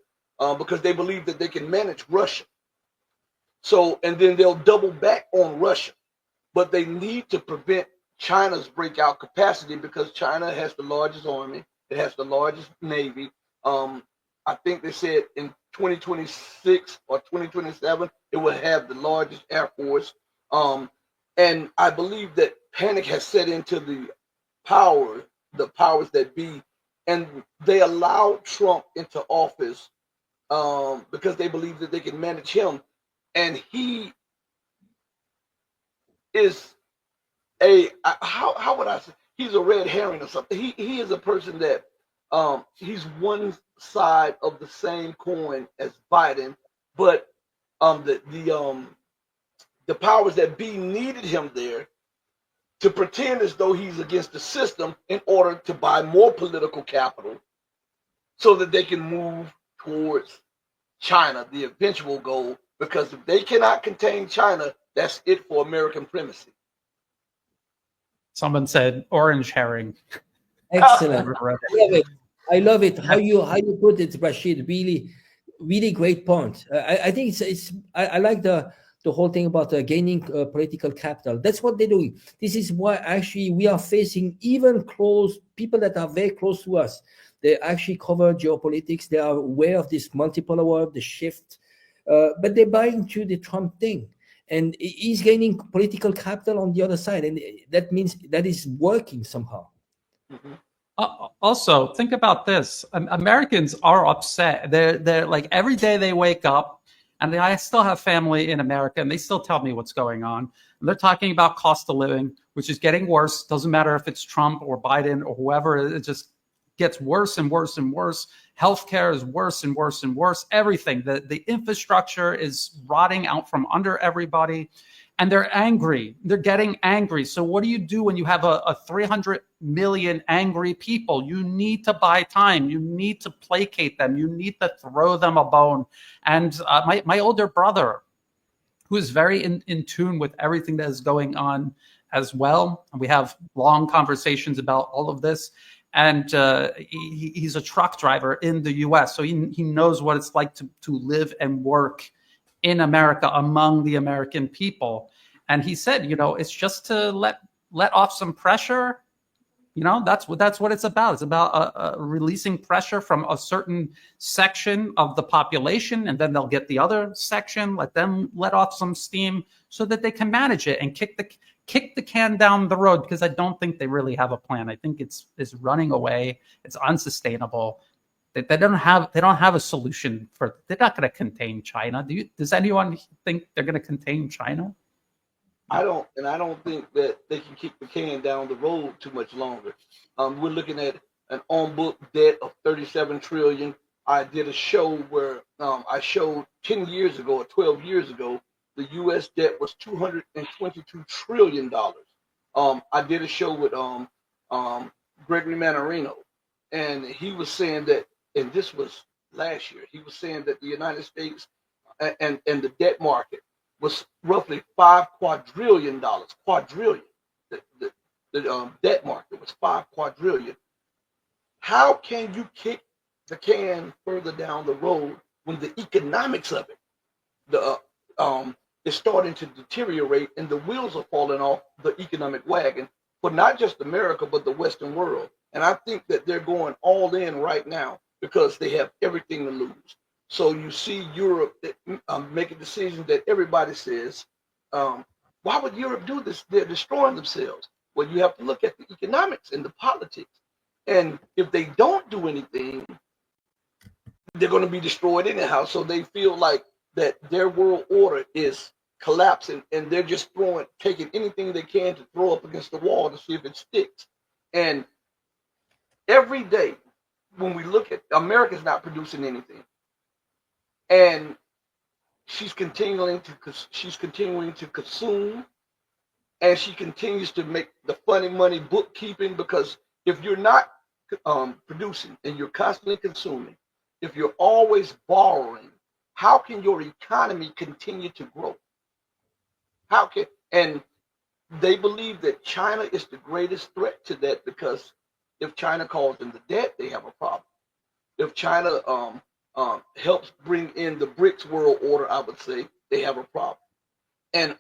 because they believe that they can manage Russia. So, and then they'll double back on Russia. But they need to prevent China's breakout capacity because China has the largest army. It has the largest navy. I think they said in 2026 or 2027, it will have the largest air force. And I believe that panic has set into the powers that be, and they allowed Trump into office because they believe that they can manage him. And he is how would I say, he's a red herring or something. He is a person that he's one side of the same coin as Biden, but the powers that be needed him there to pretend as though he's against the system in order to buy more political capital so that they can move towards China, the eventual goal, because if they cannot contain China, that's it for American primacy. Someone said orange herring. Excellent. Never read I love it. I love it. How Yes. you put it, Rashid. Really, really great point. I think I like the whole thing about gaining political capital. That's what they're doing. This is why actually we are facing even close people that are very close to us. They actually cover geopolitics. They are aware of this multipolar world, the shift, but they're buying to the Trump thing. And he's gaining political capital on the other side, and that means that is working somehow. Mm-hmm. Also, think about this. Americans are upset. They're like every day they wake up, and I still have family in America, and they still tell me what's going on. And they're talking about cost of living, which is getting worse. Doesn't matter if it's Trump or Biden or whoever. It just gets worse and worse and worse. Healthcare is worse and worse and worse. Everything. The infrastructure is rotting out from under everybody. And they're angry. They're getting angry. So what do you do when you have a 300 million angry people? You need to buy time. You need to placate them. You need to throw them a bone. And my older brother, who is very in tune with everything that is going on as well, and we have long conversations about all of this. And he's a truck driver in the U.S., so he knows what it's like to live and work in America among the American people. And he said, it's just to let off some pressure. That's what it's about. It's about releasing pressure from a certain section of the population, and then they'll get the other section, let them let off some steam so that they can manage it and kick the can down the road, because I don't think they really have a plan. I think it's running away. It's unsustainable. They don't have a solution for. They're not going to contain China. Does anyone think they're going to contain China? I don't think that they can kick the can down the road too much longer. We're looking at an on-book debt of 37 trillion. I did a show where I showed 10 years ago or 12 years ago, the U.S. debt was $222 trillion. I did a show with Gregory Mannarino, and he was saying that, and this was last year, he was saying that the United States and the debt market was roughly $5 quadrillion. Quadrillion. The debt market was $5 quadrillion. How can you kick the can further down the road when the economics of it is starting to deteriorate and the wheels are falling off the economic wagon for not just America but the Western world? And I think that they're going all in right now because they have everything to lose. So you see Europe making decisions that everybody says, why would Europe do this? They're destroying themselves. Well, you have to look at the economics and the politics. And if they don't do anything, they're going to be destroyed anyhow. So they feel like that their world order is collapsing, and they're just taking anything they can to throw up against the wall to see if it sticks. And every day when we look at America's not producing anything. And she's continuing to consume, and she continues to make the funny money bookkeeping, because if you're not producing and you're constantly consuming, if you're always borrowing, how can your economy continue to grow? And they believe that China is the greatest threat to that, because if China calls in the debt, they have a problem. If China helps bring in the BRICS world order, I would say they have a problem. And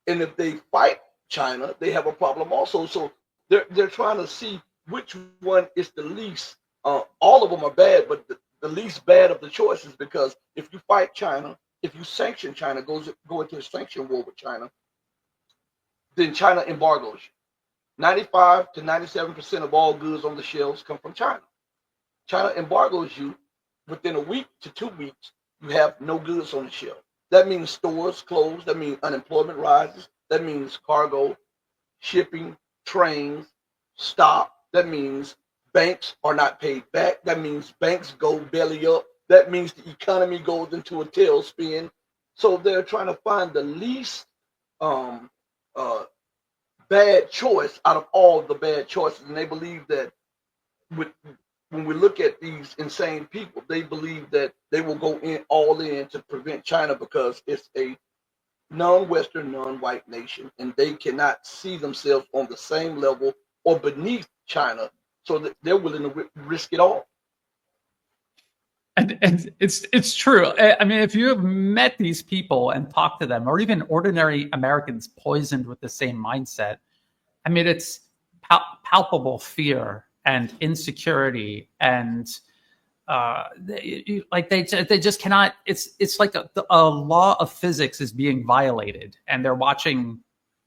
if they fight China, they have a problem also. So they're trying to see which one is the least. All of them are bad, but the least bad of the choices, because if you fight China, if you sanction China, go into a sanction war with China, then China embargoes you. 95 to 97% of all goods on the shelves come from China. China embargoes you. Within a week to 2 weeks, you have no goods on the shelf. That means stores close. That means unemployment rises. That means cargo, shipping, trains stop. That means banks are not paid back. That means banks go belly up. That means the economy goes into a tailspin. So they're trying to find the least bad choice out of all the bad choices. And they believe that when we look at these insane people, they believe that they will go in all in to prevent China because it's a non-Western, non-white nation, and they cannot see themselves on the same level or beneath China, so that they're willing to risk it all. And it's true. I mean, if you have met these people and talked to them, or even ordinary Americans poisoned with the same mindset, I mean, it's palpable fear and insecurity, and they just cannot. It's like a law of physics is being violated, and they're watching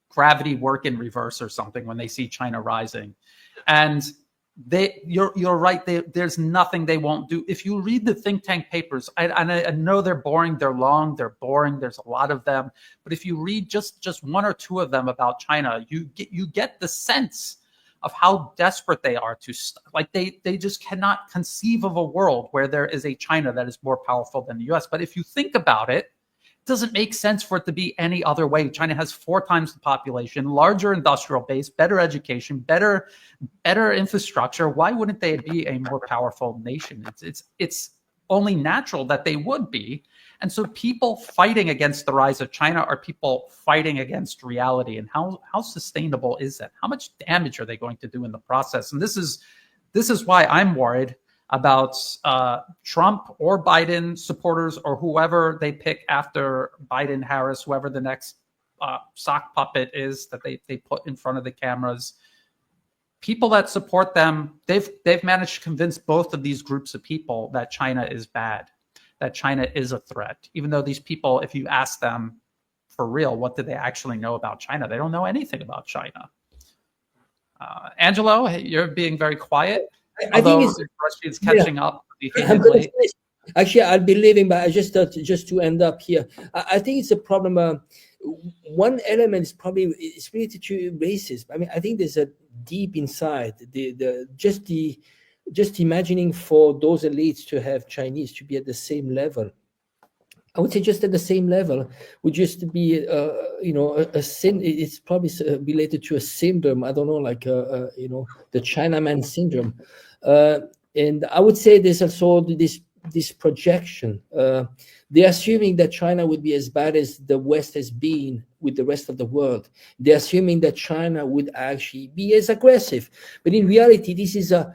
gravity work in reverse or something when they see China rising, and you're right. There's nothing they won't do. If you read the think tank papers, I know they're boring, they're long, they're boring. There's a lot of them, but if you read just one or two of them about China, you get the sense of how desperate they are to they just cannot conceive of a world where there is a China that is more powerful than the U.S. But if you think about it, doesn't make sense for it to be any other way. China has 4 times the population, larger industrial base, better education, better infrastructure. Why wouldn't they be a more powerful nation? It's only natural that they would be. And so people fighting against the rise of China are people fighting against reality. And how sustainable is that? How much damage are they going to do in the process? And this is why I'm worried about Trump or Biden supporters, or whoever they pick after Biden, Harris, whoever the next sock puppet is that they put in front of the cameras. People that support them, they've managed to convince both of these groups of people that China is bad, that China is a threat. Even though these people, if you ask them for real, what do they actually know about China? They don't know anything about China. Angelo, you're being very quiet. I think Rashid's catching up. Actually, I'll be leaving, but I just thought just to end up here. I think it's a problem. One element is probably it's related to racism. I mean, I think there's a deep inside just imagining for those elites to have Chinese to be at the same level. I would say just at the same level would just be, a sin. It's probably related to a syndrome. I don't know, like, the Chinaman syndrome. And I would say there's also this projection. They're assuming that China would be as bad as the West has been with the rest of the world. They're assuming that China would actually be as aggressive. But in reality, this is a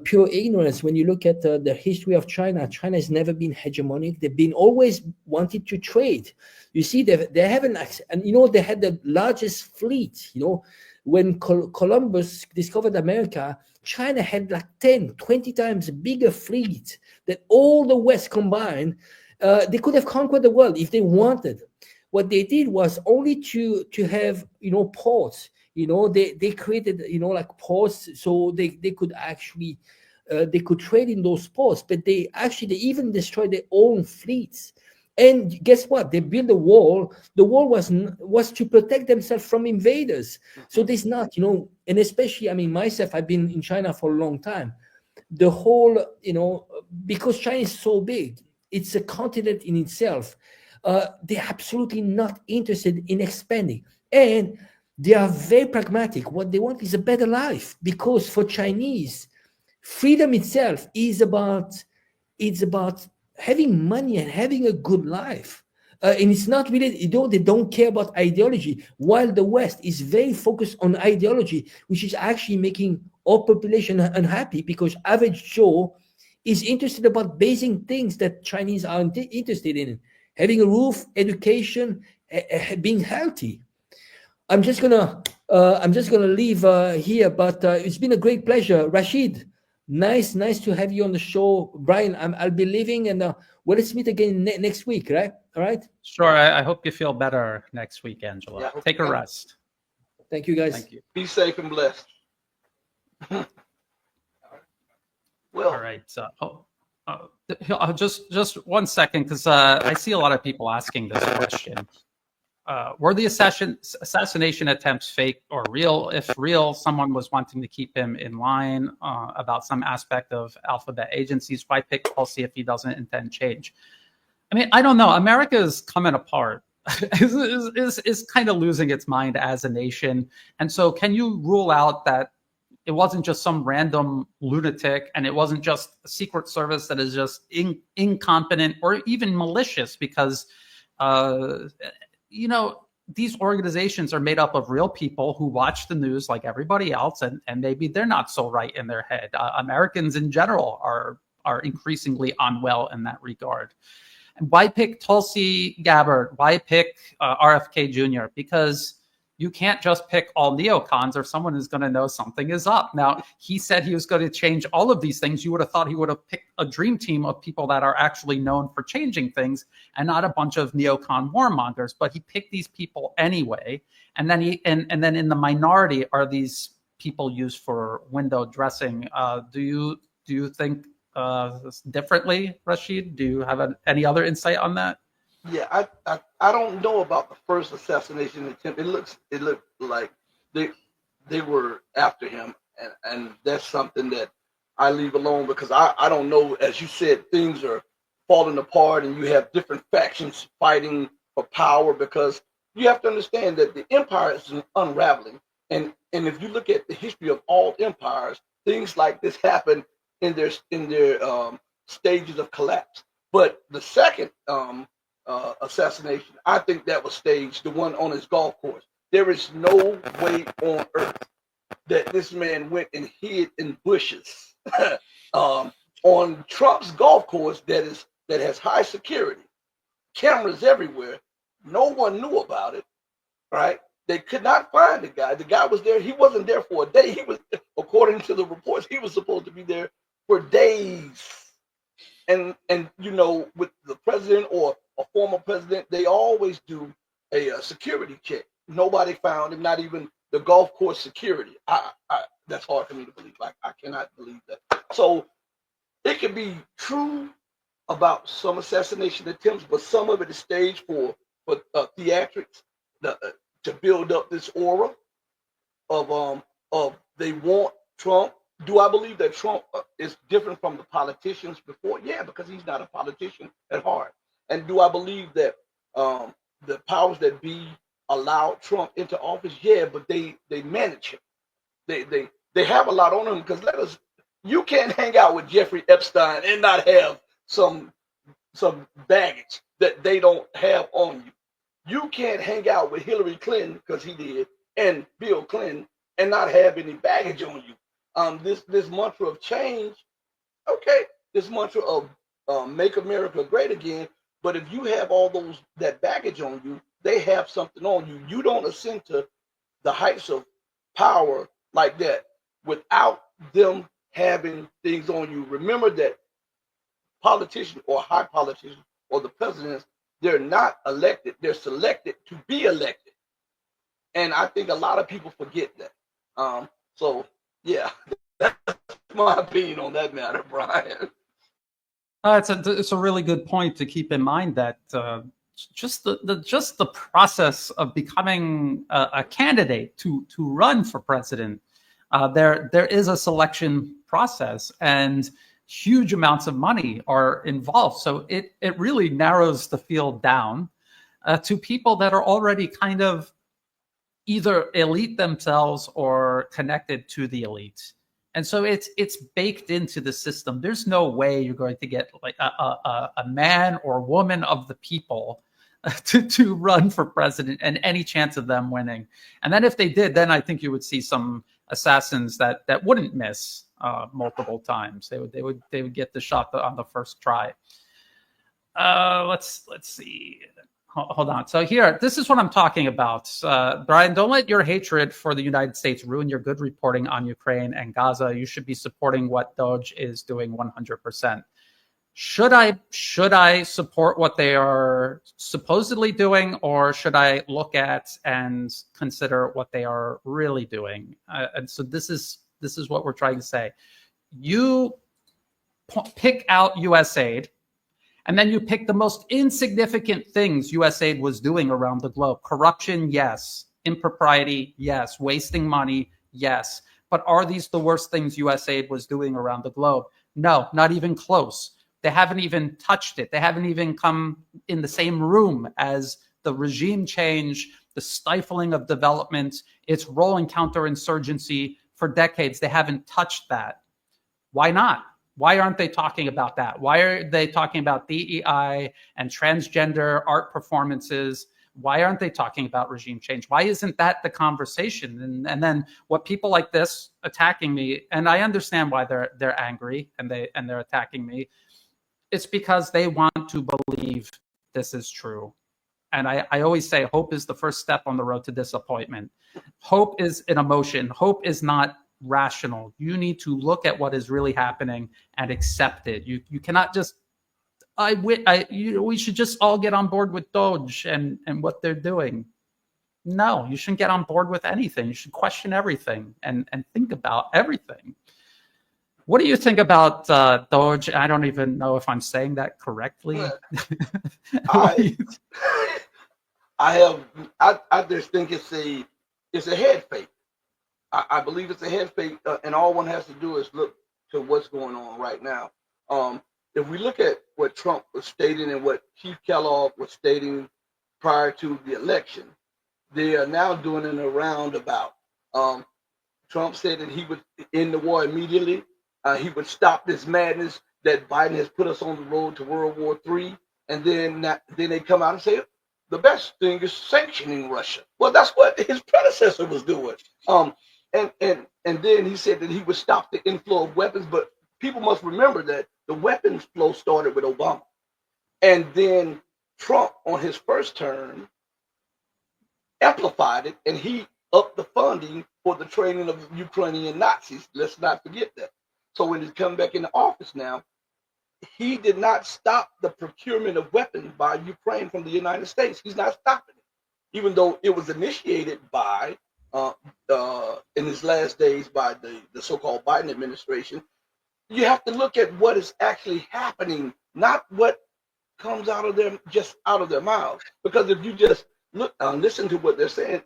pure ignorance. When you look at the history of China, China has never been hegemonic. They've been always wanted to trade. You see, they haven't, and they had the largest fleet. When Columbus discovered America, China had like 10, 20 times bigger fleet than all the West combined. They could have conquered the world if they wanted. What they did was only to have, ports. They created, like ports, so they could actually, they could trade in those ports, but they even destroyed their own fleets. And guess what? They built a wall. The wall was to protect themselves from invaders. So there's not, and especially, I mean, myself, I've been in China for a long time. The whole, because China is so big, it's a continent in itself. They're absolutely not interested in expanding. And they are very pragmatic. What they want is a better life, because for Chinese, freedom itself is about having money and having a good life. And it's not really, they don't care about ideology, while the West is very focused on ideology, which is actually making our population unhappy, because average Joe is interested about basic things that Chinese aren't interested in. Having a roof, education, being healthy. I'm just gonna leave here, but it's been a great pleasure. Rashid, nice to have you on the show. Brian, I'll be leaving, and let's meet again next week, right? All right. Sure. I hope you feel better next week, Angela. Yeah, take a rest. Thank you, guys. Thank you. Be safe and blessed. Well, all right. Just 1 second, because I see a lot of people asking this question. Were the assassination attempts fake or real? If real, someone was wanting to keep him in line about some aspect of alphabet agencies. Why pick Tulsi if he doesn't intend change? I mean, I don't know. America is coming apart. is kind of losing its mind as a nation. And so can you rule out that it wasn't just some random lunatic, and it wasn't just a Secret Service that is just incompetent or even malicious, because, these organizations are made up of real people who watch the news like everybody else, and maybe they're not so right in their head. Americans in general are increasingly unwell in that regard. And why pick Tulsi Gabbard? Why pick RFK Jr.? Because you can't just pick all neocons, or someone is going to know something is up. Now, he said he was going to change all of these things. You would have thought he would have picked a dream team of people that are actually known for changing things, and not a bunch of neocon warmongers. But he picked these people anyway. And then and then in the minority are these people used for window dressing. Do you think differently, Rashid? Do you have any other insight on that? Yeah, I don't know about the first assassination attempt. It looked like they were after him, and that's something that I leave alone, because I don't know. As you said, things are falling apart, and you have different factions fighting for power, because you have to understand that the empire is unraveling, and if you look at the history of all empires, things like this happen in their stages of collapse. But the second assassination, I think that was staged, the one on his golf course. There is no way on earth that this man went and hid in bushes on Trump's golf course that has high security, cameras everywhere. No one knew about it, right? They could not find the guy. The guy was there. He wasn't there for a day. He was, according to the reports, he was supposed to be there for days. And with the president or a former president, they always do a security check. Nobody found him, not even the golf course security. That's hard for me to believe. I cannot believe that. So it could be true about some assassination attempts, but some of it is staged for theatrics, to build up this aura of they want Trump. Do I believe that Trump is different from the politicians before? Yeah, because he's not a politician at heart. And do I believe that the powers that be allowed Trump into office? Yeah, but they manage him. They have a lot on him, because you can't hang out with Jeffrey Epstein and not have some baggage that they don't have on you. You can't hang out with Hillary Clinton, because he did, and Bill Clinton, and not have any baggage on you. This mantra of change, okay, this mantra of make America great again, but if you have all that baggage on you, they have something on you. You don't ascend to the heights of power like that without them having things on you. Remember that politicians or high politicians or the presidents, they're not elected, they're selected to be elected. And I think a lot of people forget that. So yeah, that's my opinion on that matter, Brian. It's a really good point to keep in mind, that just the process of becoming a candidate to run for president, there is a selection process, and huge amounts of money are involved. So it really narrows the field down to people that are already kind of either elite themselves or connected to the elite. And so it's baked into the system. There's no way you're going to get like a man or woman of the people to run for president and any chance of them winning. And then if they did, then I think you would see some assassins that wouldn't miss multiple times. They would get the shot on the first try. Let's see. Hold on. So here, this is what I'm talking about. Brian, don't let your hatred for the United States ruin your good reporting on Ukraine and Gaza. You should be supporting what Doge is doing 100%. Should I support what they are supposedly doing, or should I look at and consider what they are really doing? And so this is what we're trying to say. You pick out USAID, and then you pick the most insignificant things USAID was doing around the globe. Corruption, yes. Impropriety, yes. Wasting money, yes. But are these the worst things USAID was doing around the globe? No, not even close. They haven't even touched it. They haven't even come in the same room as the regime change, the stifling of development, its role in counterinsurgency, for decades. They haven't touched that. Why not? Why aren't they talking about that? Why are they talking about DEI and transgender art performances? Why aren't they talking about regime change? Why isn't that the conversation? And then what people like this attacking me, and I understand why they're angry and they're attacking me. It's because they want to believe this is true. And I always say hope is the first step on the road to disappointment. Hope is an emotion. Hope is not rational. You need to look at what is really happening and accept it. You cannot just we should just all get on board with Doge and what they're doing. No, you shouldn't get on board with anything. You should question everything and think about everything. What do you think about Doge? I don't even know if I'm saying that correctly. I just think it's a head fake. I believe it's a head fake, and all one has to do is look to what's going on right now. If we look at what Trump was stating and what Chief Kellogg was stating prior to the election, they are now doing it in a roundabout. Trump said that he would end the war immediately. He would stop this madness that Biden has put us on the road to World War III. And then they come out and say, the best thing is sanctioning Russia. Well, that's what his predecessor was doing. And then he said that he would stop the inflow of weapons. But people must remember that the weapons flow started with Obama. And then Trump, on his first term, amplified it, and he upped the funding for the training of Ukrainian Nazis. Let's not forget that. So when he's come back into office now, he did not stop the procurement of weapons by Ukraine from the United States. He's not stopping it, even though it was initiated by, in his last days, by the so-called Biden administration. You have to look at what is actually happening, not what comes out of their mouths. Because if you just look, listen to what they're saying,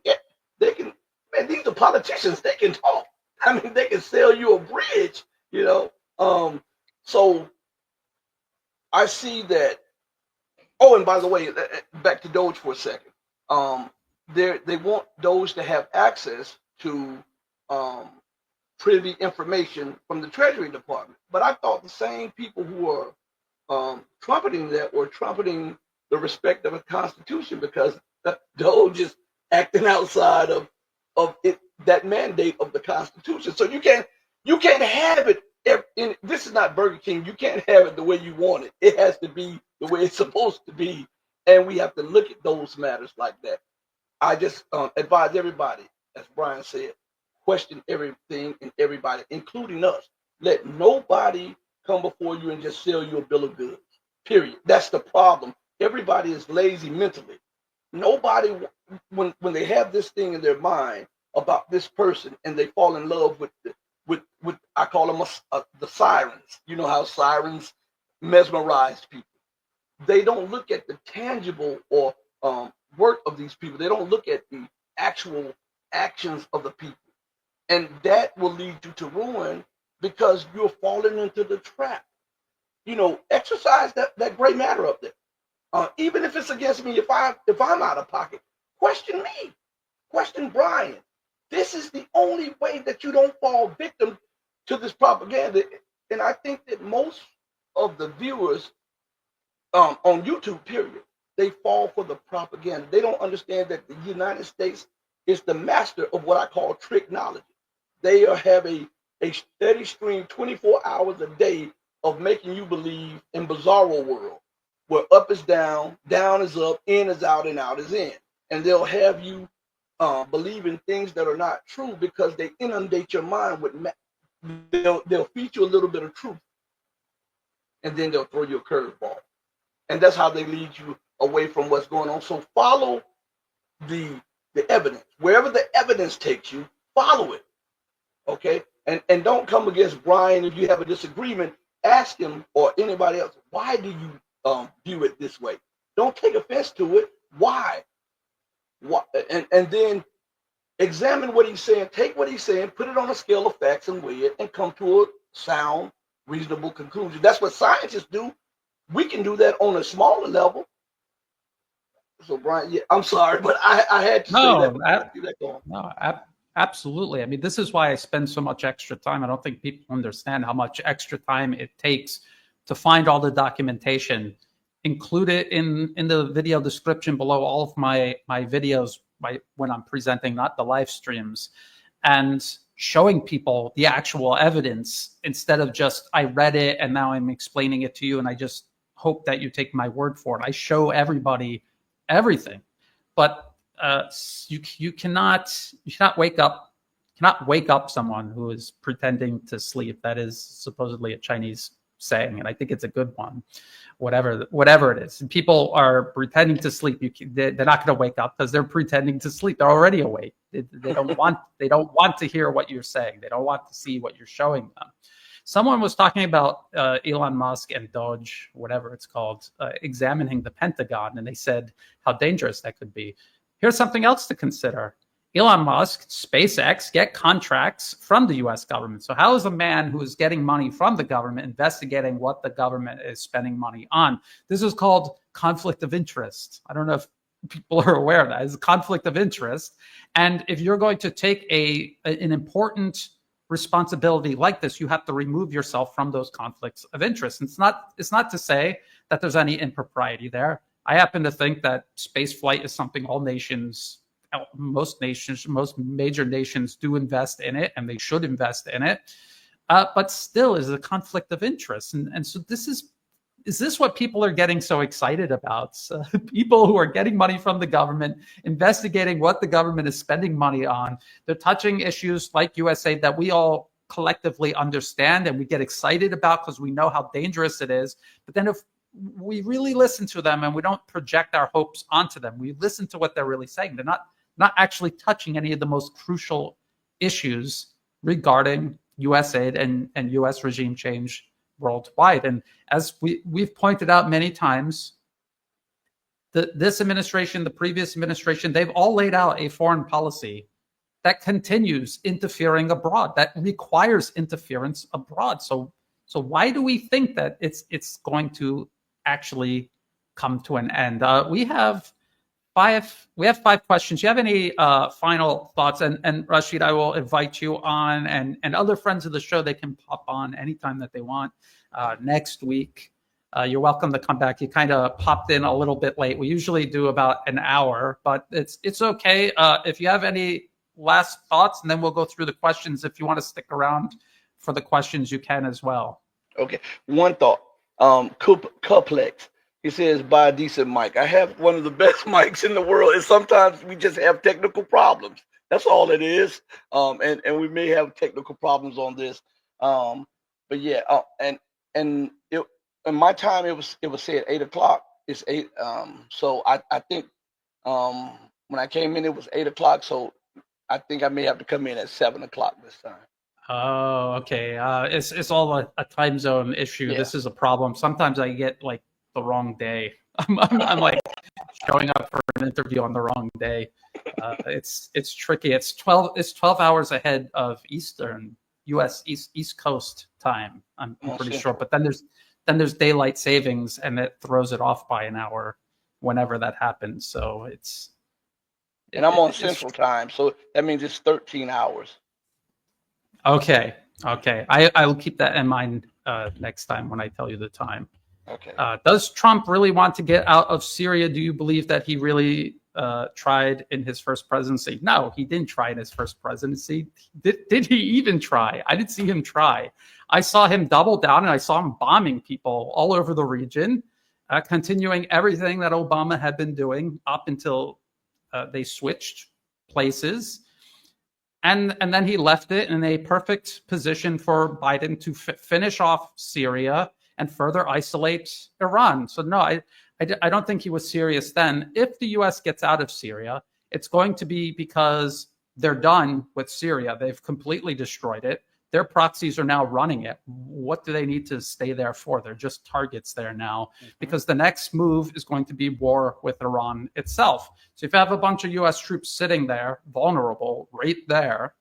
they can. Man, these are politicians. They can talk. I mean, they can sell you a bridge. You know. So I see that. Oh, and by the way, back to Doge for a second. They want Doge to have access to privy information from the Treasury Department. But I thought the same people who are trumpeting that were trumpeting the respect of a Constitution, because Doge is acting outside of it, that mandate of the Constitution. So you can't have it. This is not Burger King. You can't have it the way you want it. It has to be the way it's supposed to be, and we have to look at those matters like that. I just advise everybody, as Brian said, question everything and everybody, including us. Let nobody come before you and just sell you a bill of goods. Period. That's the problem. Everybody is lazy mentally. Nobody, when they have this thing in their mind about this person and they fall in love with I call them the sirens. You know how sirens mesmerize people. They don't look at the tangible or work of these people. They don't look at the actual actions of the people. And that will lead you to ruin, because you're falling into the trap. You know, exercise that gray matter up there. Even if it's against me, if I'm out of pocket, question me, question Brian. This is the only way that you don't fall victim to this propaganda. And I think that most of the viewers on YouTube, period, they fall for the propaganda. They don't understand that the United States is the master of what I call tricknology. They have a steady stream 24 hours a day of making you believe in bizarro world, where up is down, down is up, in is out, and out is in. And they'll have you believe in things that are not true, because they inundate your mind with they'll feed you a little bit of truth, and then they'll throw you a curveball. And that's how they lead you away from what's going on. So follow the evidence. Wherever the evidence takes you, follow it. Okay? And don't come against Brian if you have a disagreement. Ask him or anybody else, why do you view it this way? Don't take offense to it. Why? And then examine what he's saying. Take what he's saying, put it on a scale of facts and weigh it, and come to a sound, reasonable conclusion. That's what scientists do. We can do that on a smaller level. So Brian, yeah, I'm sorry, but I had to say that. Absolutely. I mean, this is why I spend so much extra time. I don't think people understand how much extra time it takes to find all the documentation, include it in the video description below all of my videos when I'm presenting, not the live streams, and showing people the actual evidence instead of just, I read it and now I'm explaining it to you and I just hope that you take my word for it. I show everybody everything. But you cannot wake up someone who is pretending to sleep. That is supposedly a Chinese saying, and I think it's a good one. Whatever it is, and people are pretending to sleep. They're not going to wake up because they're pretending to sleep. They're already awake. They don't want to hear what you're saying. They don't want to see what you're showing them. Someone was talking about Elon Musk and Doge, whatever it's called, examining the Pentagon, and they said how dangerous that could be. Here's something else to consider. Elon Musk, SpaceX get contracts from the US government. So how is a man who is getting money from the government investigating what the government is spending money on? This is called conflict of interest. I don't know if people are aware of that. It's a conflict of interest. And if you're going to take an important responsibility like this, you have to remove yourself from those conflicts of interest. And it's not to say that there's any impropriety there. I happen to think that space flight is something most major nations do invest in it, and they should invest in it. But still is a conflict of interest. And so is this what people are getting so excited about? People who are getting money from the government, investigating what the government is spending money on. They're touching issues like USAID that we all collectively understand and we get excited about because we know how dangerous it is. But then if we really listen to them and we don't project our hopes onto them, we listen to what they're really saying. They're not actually touching any of the most crucial issues regarding USAID and US regime change worldwide. And as we've pointed out many times, this administration, the previous administration, they've all laid out a foreign policy that continues interfering abroad, that requires interference abroad. So why do we think that it's going to actually come to an end? We have 5 questions. Do you have any final thoughts? And Rashid, I will invite you on, and other friends of the show, they can pop on anytime that they want next week. You're welcome to come back. You kind of popped in a little bit late. We usually do about an hour, but it's okay. If you have any last thoughts, and then we'll go through the questions. If you want to stick around for the questions, you can as well. Okay. One thought. Cuplex. He says, buy a decent mic. I have one of the best mics in the world, and sometimes we just have technical problems. That's all it is. And we may have technical problems on this. But yeah, and it, in my time it was said 8 o'clock. It's 8. So I think when I came in it was 8 o'clock. So I think I may have to come in at 7 o'clock this time. Oh, okay. It's all a time zone issue. Yeah. This is a problem. Sometimes I get like the wrong day. I'm like showing up for an interview on the wrong day. It's tricky. It's 12 hours ahead of Eastern U.S. East Coast time. I'm pretty sure. But then there's daylight savings, and it throws it off by an hour whenever that happens. So and I'm on Central Time, so that means it's 13 hours. Okay. I will keep that in mind next time when I tell you the time. Okay. Does Trump really want to get out of Syria? Do you believe that he really tried in his first presidency? No, he didn't try in his first presidency. Did he even try? I didn't see him try. I saw him double down, and I saw him bombing people all over the region, continuing everything that Obama had been doing up until they switched places. And then he left it in a perfect position for Biden to finish off Syria and further isolate Iran. So no, I don't think he was serious then. If the U.S. gets out of Syria, it's going to be because they're done with Syria. They've completely destroyed it. Their proxies are now running it. What do they need to stay there for? They're just targets there now, because the next move is going to be war with Iran itself. So if you have a bunch of U.S. troops sitting there, vulnerable, right there,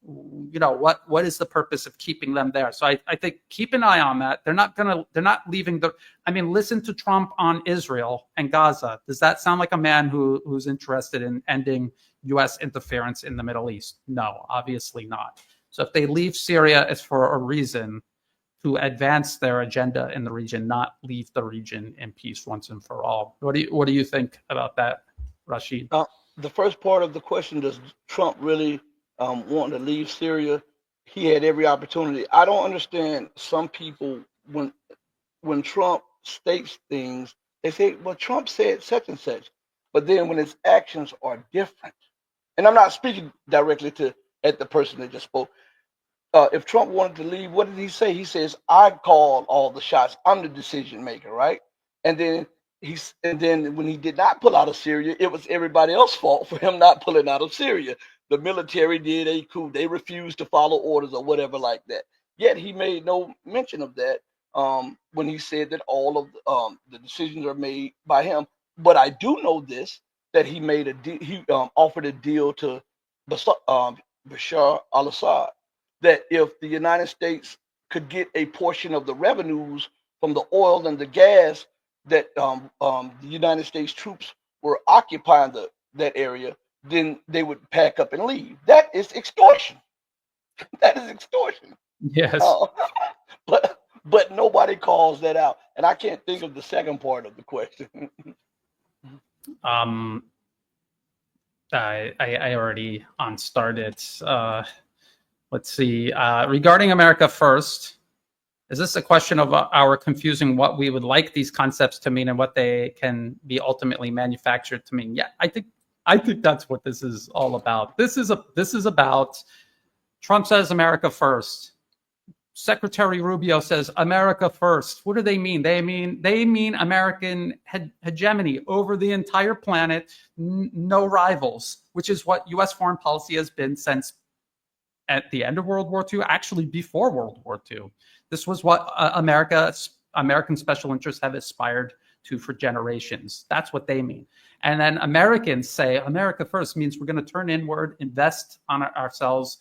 you know, what is the purpose of keeping them there? So I think keep an eye on that. They're not leaving listen to Trump on Israel and Gaza. Does that sound like a man who's interested in ending U.S. interference in the Middle East? No, obviously not. So if they leave Syria, it's for a reason, to advance their agenda in the region, not leave the region in peace once and for all. What do you think about that, Rashid? The first part of the question, does Trump really want to leave Syria? He had every opportunity. I don't understand some people when Trump states things, they say, well, Trump said such and such. But then when his actions are different, and I'm not speaking directly at the person that just spoke. If Trump wanted to leave, what did he say? He says, I call all the shots. I'm the decision maker, right? And then when he did not pull out of Syria, it was everybody else's fault for him not pulling out of Syria. The military did a coup. They refused to follow orders or whatever like that. Yet he made no mention of that when he said that all of the decisions are made by him. But I do know this, that he made he offered a deal to Bashar al-Assad, that if the United States could get a portion of the revenues from the oil and the gas that the United States troops were occupying that area, then they would pack up and leave. That is extortion. That is extortion. Yes. But nobody calls that out, and I can't think of the second part of the question. I already started. Let's see. Regarding America First, is this a question of our confusing what we would like these concepts to mean and what they can be ultimately manufactured to mean? Yeah, I think that's what this is all about. This is about Trump says America First. Secretary Rubio says America First. What do they mean? They mean American hegemony over the entire planet, no rivals, which is what U.S. foreign policy has been since at the end of World War II, actually before World War II. This was what American special interests have aspired to for generations. That's what they mean. And then Americans say America First means we're going to turn inward, invest on ourselves,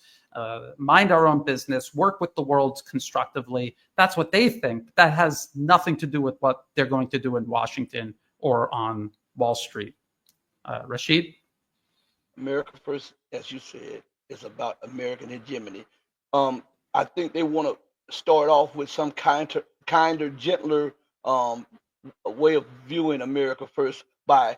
mind our own business, work with the world constructively. That's what they think. That has nothing to do with what they're going to do in Washington or on Wall Street. Rashid? America First, as you said, is about American hegemony. I think they want to start off with some kinder, gentler way of viewing America First by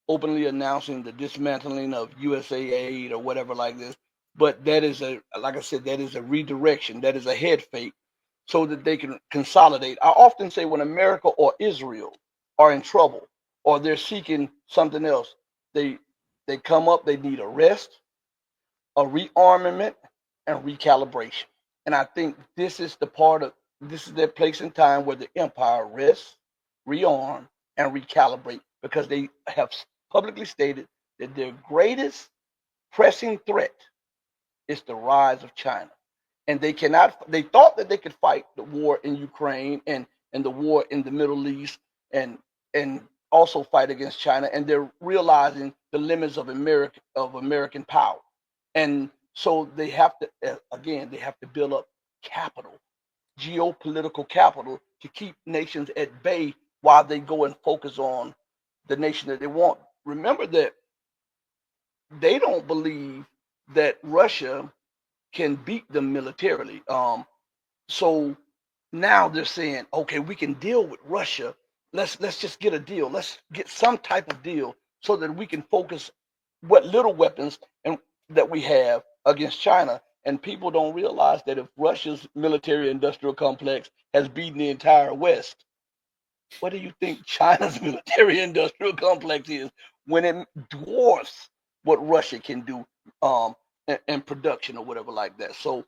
openly announcing the dismantling of USAID or whatever like this. But that is like I said, that is a redirection. That is a head fake so that they can consolidate. I often say when America or Israel are in trouble or they're seeking something else, they come up, they need a rest, a rearmament, and recalibration. And I think this is their place in time where the empire rests, rearm, and recalibrate, because they have publicly stated that their greatest pressing threat is the rise of China. And they thought that they could fight the war in Ukraine and the war in the Middle East and also fight against China. And they're realizing the limits of American power. And so they have to build up capital, geopolitical capital, to keep nations at bay while they go and focus on the nation that they want. Remember that they don't believe that Russia can beat them militarily. So now they're saying, okay, we can deal with Russia. Let's just get a deal. Let's get some type of deal so that we can focus what little weapons that we have against China. And people don't realize that if Russia's military industrial complex has beaten the entire West, what do you think China's military industrial complex is when it dwarfs what Russia can do in production or whatever like that? So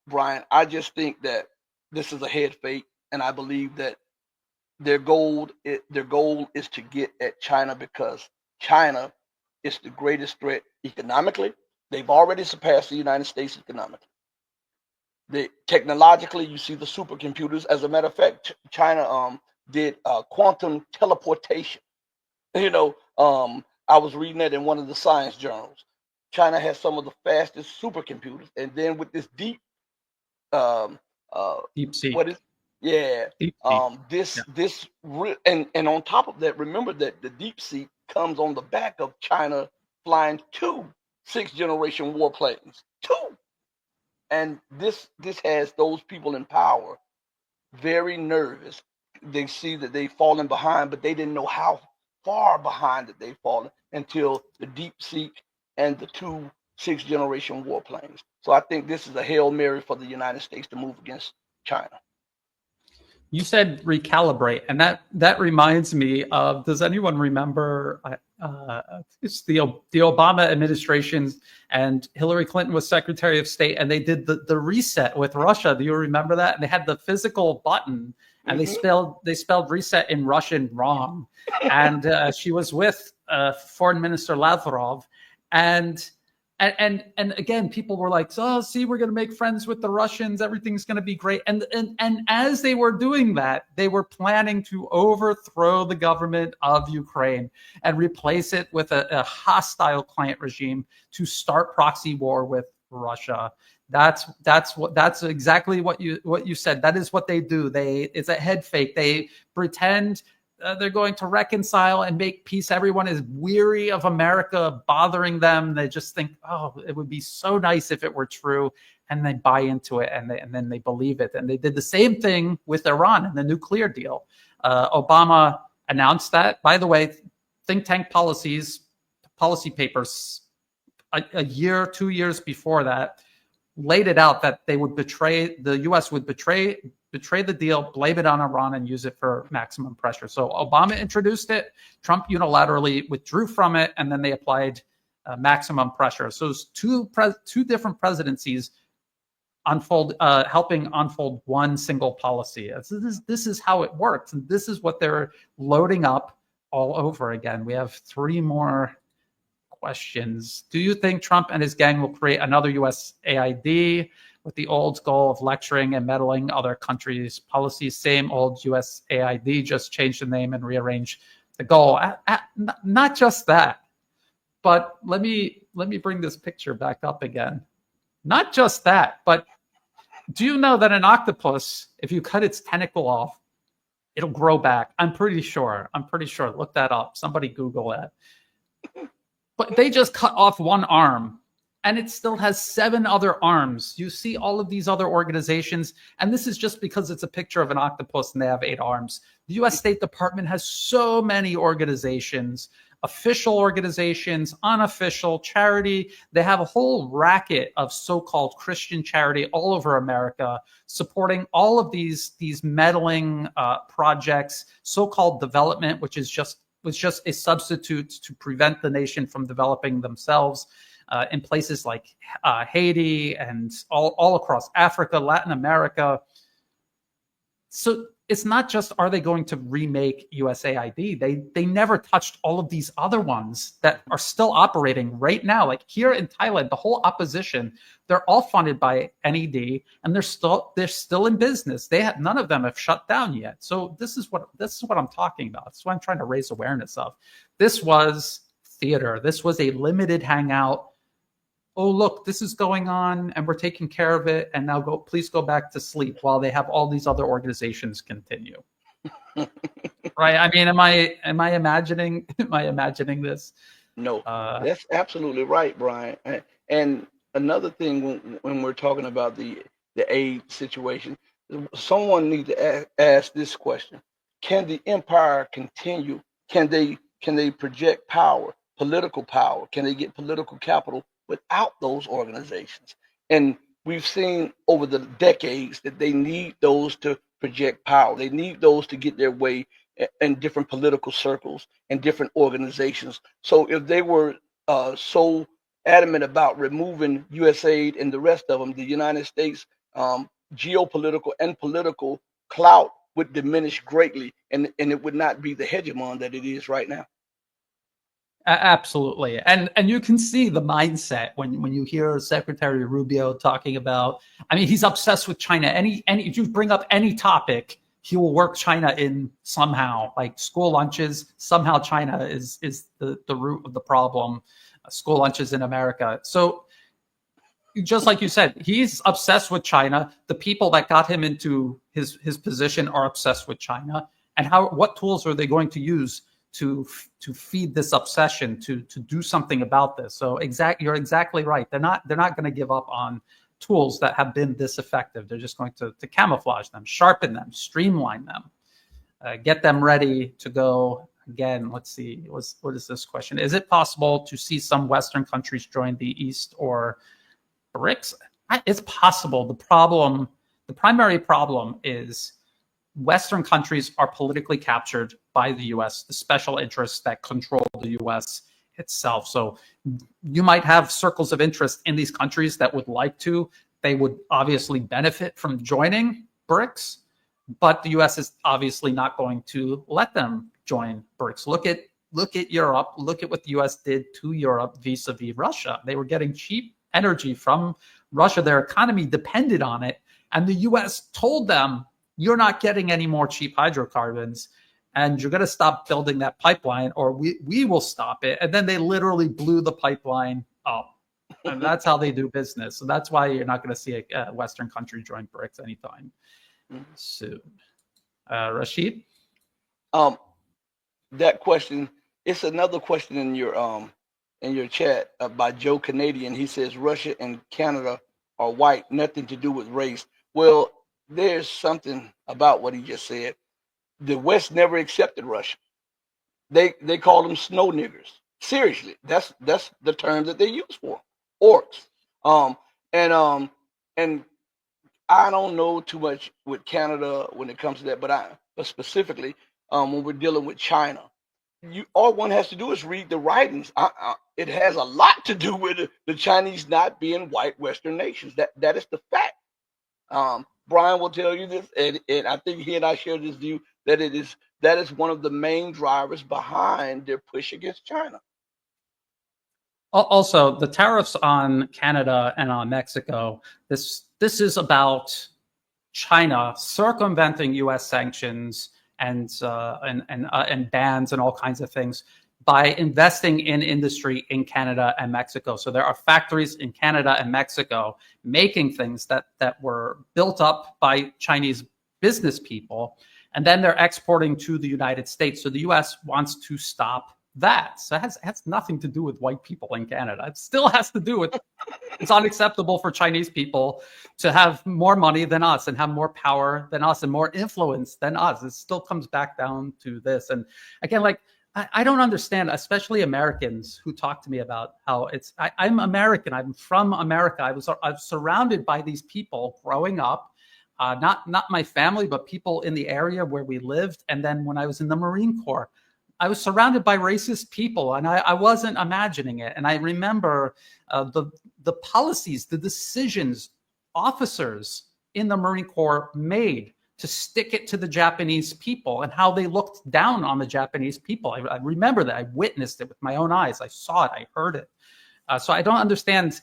Brian, I just think that this is a head fake, and I believe that their goal is to get at China, because China is the greatest threat economically. They've already surpassed the United States economically. Technologically, you see the supercomputers. As a matter of fact, China did quantum teleportation. I was reading that in one of the science journals. China has some of the fastest supercomputers, and then with this deep deep sea. Yeah. Deep sea. This Yeah. and on top of that, remember that the deep sea comes on the back of China flying 2 6th-generation warplanes. 2. And this has those people in power very nervous. They see that they've fallen behind, but they didn't know how far behind that they've fallen until the deep sea and the 2 6th-generation warplanes. So I think this is a Hail Mary for the United States to move against China. You said recalibrate, and that reminds me of. Does anyone remember? It's the Obama administration, and Hillary Clinton was Secretary of State, and they did the reset with Russia. Do you remember that? And they had the physical button, and they spelled reset in Russian wrong. And she was with Foreign Minister Lavrov, and again, people were like, "Oh, see, we're going to make friends with the Russians. Everything's going to be great." And as they were doing that, they were planning to overthrow the government of Ukraine and replace it with a hostile client regime to start proxy war with Russia. That's exactly what you said. That is what they do. It's a head fake. They pretend they're going to reconcile and make peace. Everyone is weary of America bothering them. They just think, oh, it would be so nice if it were true. And they buy into it, and then they believe it. And they did the same thing with Iran and the nuclear deal. Obama announced that. By the way, think tank policy papers a year, 2 years before that laid it out that they would the U.S. would betray the deal, blame it on Iran, and use it for maximum pressure. So Obama introduced it, Trump unilaterally withdrew from it, and then they applied maximum pressure. So it's two different presidencies helping unfold one single policy. This is how it works, and this is what they're loading up all over again. We have 3 more questions. Do you think Trump and his gang will create another USAID with the old goal of lecturing and meddling other countries' policies? Same old USAID, just change the name and rearrange the goal. Not just that, but let me bring this picture back up again. Not just that, but do you know that an octopus, if you cut its tentacle off, it'll grow back? I'm pretty sure. Look that up. Somebody Google that. But they just cut off one arm, and it still has 7 other arms. You see all of these other organizations, and this is just because it's a picture of an octopus and they have 8 arms. The U.S. State Department has so many organizations, official organizations, unofficial, charity. They have a whole racket of so-called Christian charity all over America, supporting all of these meddling projects, so-called development, which is just a substitute to prevent the nation from developing themselves in places like Haiti and all across Africa, Latin America. So it's not just, are they going to remake USAID? They never touched all of these other ones that are still operating right now. Like here in Thailand, the whole opposition, they're all funded by NED, and they're still in business. None of them have shut down yet. So this is what I'm talking about. This is what I'm trying to raise awareness of. This was theater. This was a limited hangout. Oh, look, this is going on and we're taking care of it. And now please go back to sleep while they have all these other organizations continue. Right. I mean, am I imagining this? No, that's absolutely right, Brian. And another thing, when we're talking about the aid situation, someone needs to ask this question: can the empire continue? Can they project power, political power? Can they get political capital without those organizations? And we've seen over the decades that they need those to project power. They need those to get their way in different political circles and different organizations. So if they were so adamant about removing USAID and the rest of them, the United States geopolitical and political clout would diminish greatly, and it would not be the hegemon that it is right now. Absolutely. And you can see the mindset when you hear Secretary Rubio talking about, I mean, he's obsessed with China. If you bring up any topic, he will work China in somehow, like school lunches. Somehow China is the root of the problem, school lunches in America. So just like you said, he's obsessed with China. The people that got him into his position are obsessed with China. And what tools are they going to use to feed this obsession, to do something about this? So you're exactly right. They're not going to give up on tools that have been this effective. They're just going to camouflage them, sharpen them, streamline them, get them ready to go. Again, let's see, what is this question? Is it possible to see some Western countries join the East or BRICS? It's possible. The primary problem is Western countries are politically captured by the US, the special interests that control the US itself. So you might have circles of interest in these countries that would like to. They would obviously benefit from joining BRICS, but the US is obviously not going to let them join BRICS. Look at Europe. Look at what the US did to Europe vis-a-vis Russia. They were getting cheap energy from Russia. Their economy depended on it. And the US told them, you're not getting any more cheap hydrocarbons, and you're going to stop building that pipeline, or we will stop it. And then they literally blew the pipeline up. And that's how they do business. So that's why you're not going to see a Western country join BRICS anytime soon. Rashid? That question, it's another question in your chat by Joe Canadian. He says Russia and Canada are white, nothing to do with race. Well, there's something about what he just said. The West never accepted Russia. They call them snow niggers. Seriously, that's the term that they use for orcs. And I don't know too much with Canada when it comes to that, but specifically when we're dealing with China, all one has to do is read the writings. It has a lot to do with the Chinese not being white Western nations. That is the fact. Brian will tell you this, and I think he and I share this view that that is one of the main drivers behind their push against China. Also, the tariffs on Canada and on Mexico, this is about China circumventing U.S. sanctions and bans and all kinds of things by investing in industry in Canada and Mexico. So there are factories in Canada and Mexico making things that were built up by Chinese business people, and then they're exporting to the United States. So the U.S. wants to stop that. So it has nothing to do with white people in Canada. It still has to do with it's unacceptable for Chinese people to have more money than us and have more power than us and more influence than us. It still comes back down to this. And again, like, I don't understand, especially Americans who talk to me about how I'm American. I'm from America. I was surrounded by these people growing up, not my family, but people in the area where we lived. And then when I was in the Marine Corps, I was surrounded by racist people, and I wasn't imagining it. And I remember the policies, the decisions officers in the Marine Corps made to stick it to the Japanese people and how they looked down on the Japanese people. I remember that. I witnessed it with my own eyes. I saw it. I heard it. So I don't understand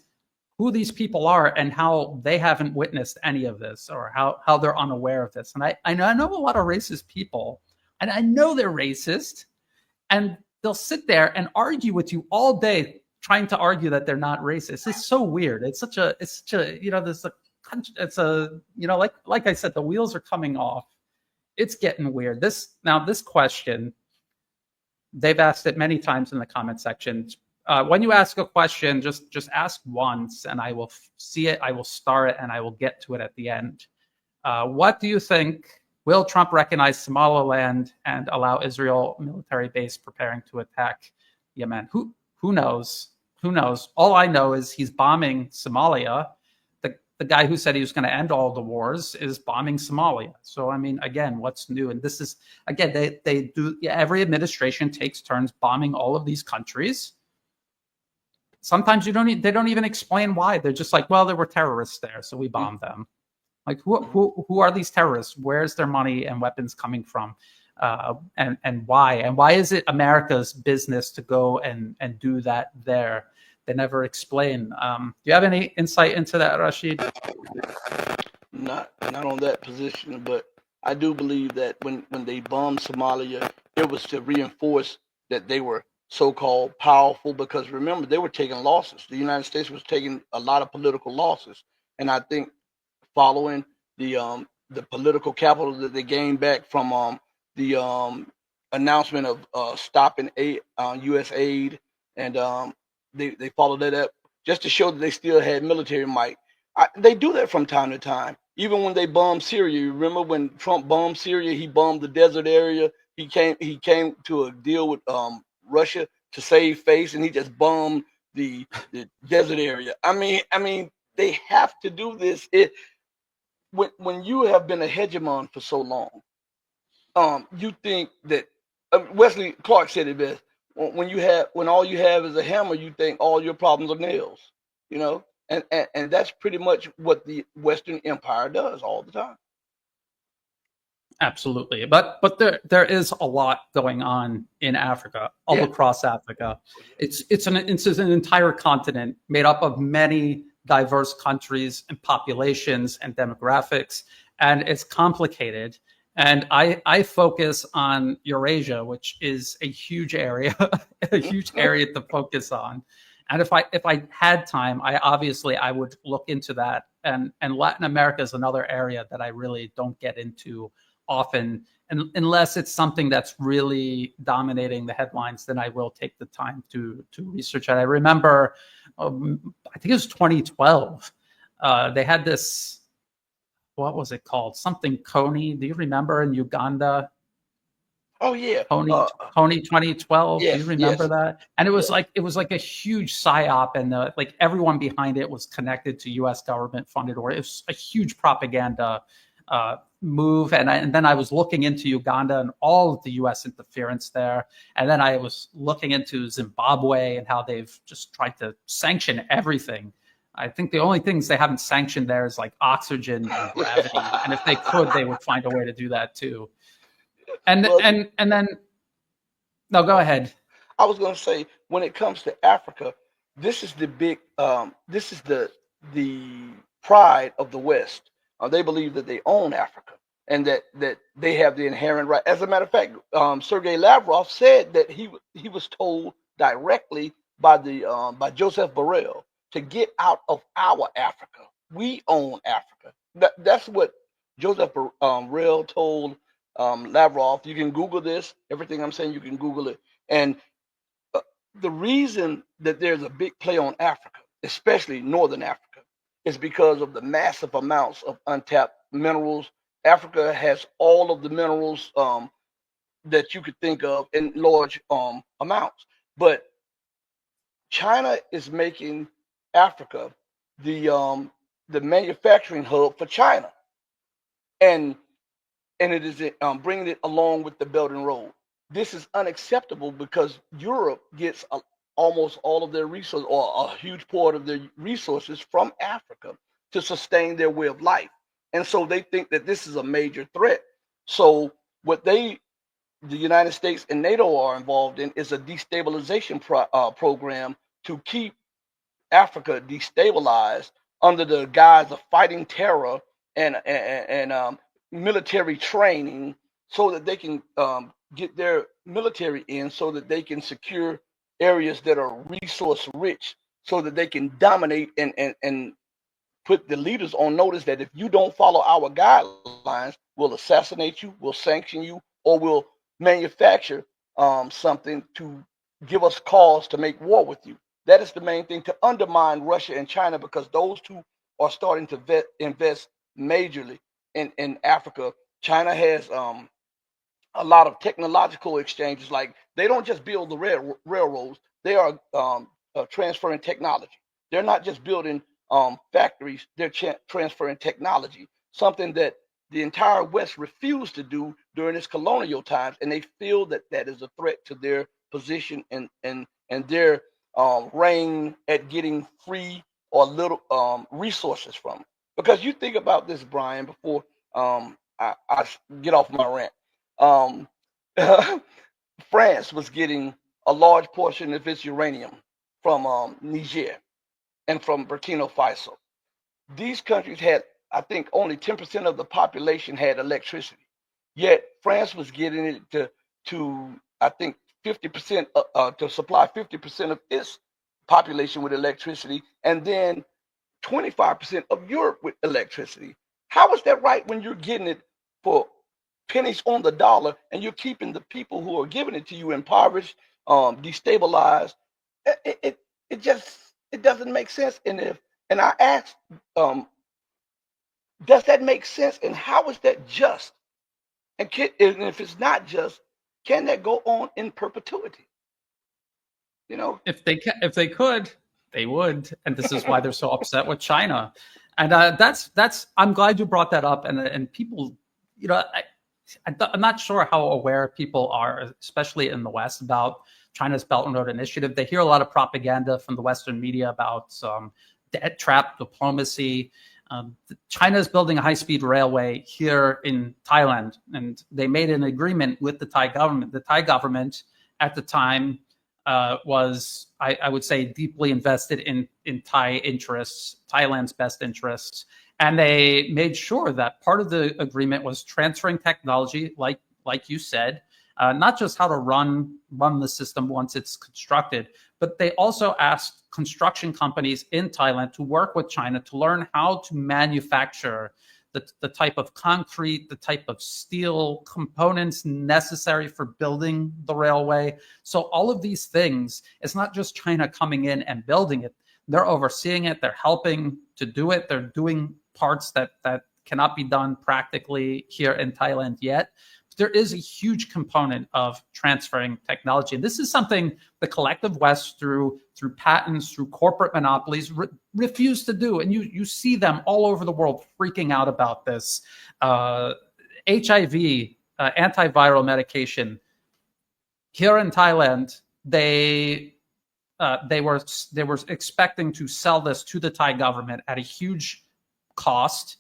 who these people are and how they haven't witnessed any of this, or how they're unaware of this. And I know a lot of racist people, and I know they're racist, and they'll sit there and argue with you all day, trying to argue that they're not racist. It's so weird. It's such a like I said, the wheels are coming off. It's getting weird. This question, they've asked it many times in the comment section. When you ask a question, just ask once, and I will see it. I will star it, and I will get to it at the end. What do you think? Will Trump recognize Somaliland and allow Israel military base preparing to attack Yemen? Who knows? Who knows? All I know is he's bombing Somalia. The guy who said he was going to end all the wars is bombing Somalia. So, I mean, again, what's new? And this is, again, they do, every administration takes turns bombing all of these countries. Sometimes they don't even explain why. They're just like, well, there were terrorists there, so we bombed them. Like, who are these terrorists? Where's their money and weapons coming from? And why? And why is it America's business to go and do that there? They never explain. Do you have any insight into that, Rashid? Not on that position, but I do believe that when they bombed Somalia, it was to reinforce that they were so-called powerful, because remember, they were taking losses. The United States was taking a lot of political losses, and I think following the political capital that they gained back from the announcement of stopping U.S. aid, and they followed that up just to show that they still had military might. They do that from time to time. Even when they bombed Syria, you remember when Trump bombed Syria? He bombed the desert area. He came to a deal with Russia to save face, and he just bombed the desert area. I mean, they have to do this. When you have been a hegemon for so long, you think that Wesley Clark said it best. When all you have is a hammer, you think all your problems are nails. You know, and that's pretty much what the Western Empire does all the time. Absolutely, but there is a lot going on in Africa, all Yeah. across Africa. It's an entire continent made up of many diverse countries and populations and demographics, and it's complicated. And I focus on Eurasia, which is a huge area, a huge area to focus on. And if I had time, I would look into that. And Latin America is another area that I really don't get into often, and unless it's something that's really dominating the headlines, then I will take the time to research it. I remember, I think it was 2012. They had this, what was it called? Something Kony. Do you remember in Uganda? Oh yeah. Kony 2012. Yes, Do you remember yes. that? And it was Yeah. like a huge psyop, and like everyone behind it was connected to U.S. government funded, or it was a huge propaganda move. And then I was looking into Uganda and all of the U.S. interference there, and then I was looking into Zimbabwe and how they've just tried to sanction everything. I think the only things they haven't sanctioned there is like oxygen and gravity, and if they could, they would find a way to do that too. And Well, and then no, go ahead. I was going to say, when it comes to Africa, this is the big, this is the pride of the West. They believe that they own Africa, and that they have the inherent right. As a matter of fact, Sergei Lavrov said that he was told directly by Joseph Borrell to get out of our Africa. We own Africa. That's what Joseph Borrell told Lavrov. You can Google this. Everything I'm saying, you can Google it. And the reason that there's a big play on Africa, especially Northern Africa, is because of the massive amounts of untapped minerals. Africa has all of the minerals that you could think of in large amounts. But China is making Africa the manufacturing hub for China, and it is bringing it along with the Belt and Road. This is unacceptable because Europe gets almost all of their resources, or a huge part of their resources, from Africa to sustain their way of life. And so they think that this is a major threat. So what the United States and NATO are involved in is a destabilization program to keep Africa destabilized under the guise of fighting terror and military training, so that they can get their military in, so that they can secure areas that are resource rich, so that they can dominate and put the leaders on notice that if you don't follow our guidelines, we'll assassinate you, we'll sanction you, or we'll manufacture something to give us cause to make war with you. That is the main thing, to undermine Russia and China, because those two are starting to invest majorly in Africa. China has a lot of technological exchanges. Like, they don't just build the railroads; they are transferring technology. They're not just building factories; they're transferring technology. Something that the entire West refused to do during its colonial times, and they feel that that is a threat to their position and their reign at getting free or little resources from it. Because you think about this, Brian, before I get off my rant. Um, France was getting a large portion of its uranium from Niger and from Burkina Faso. These countries had, I think, only 10% of the population had electricity. Yet France was getting it to I think 50% to supply 50% of its population with electricity, and then 25% of Europe with electricity. How is that right when you're getting it for pennies on the dollar and you're keeping the people who are giving it to you impoverished, destabilized? It just it doesn't make sense. And I asked, does that make sense? And how is that just? And if it's not just, can that go on in perpetuity? You know, if they could, they would, and this is why they're so upset with China. And that's I'm glad you brought that up. And people, you know, I'm not sure how aware people are, especially in the West, about China's Belt and Road Initiative. They hear a lot of propaganda from the Western media about debt trap diplomacy. China is building a high-speed railway here in Thailand, and they made an agreement with the Thai government. The Thai government at the time was, I would say, deeply invested in Thai interests, Thailand's best interests. And they made sure that part of the agreement was transferring technology, like you said, not just how to run the system once it's constructed, but they also asked construction companies in Thailand to work with China to learn how to manufacture the type of concrete, the type of steel components necessary for building the railway. So all of these things, it's not just China coming in and building it. They're overseeing it. They're helping to do it. They're doing parts that cannot be done practically here in Thailand yet. There is a huge component of transferring technology. And this is something the collective West, through patents, through corporate monopolies, refuse to do. And you see them all over the world freaking out about this. HIV, antiviral medication. Here in Thailand, they were expecting to sell this to the Thai government at a huge cost,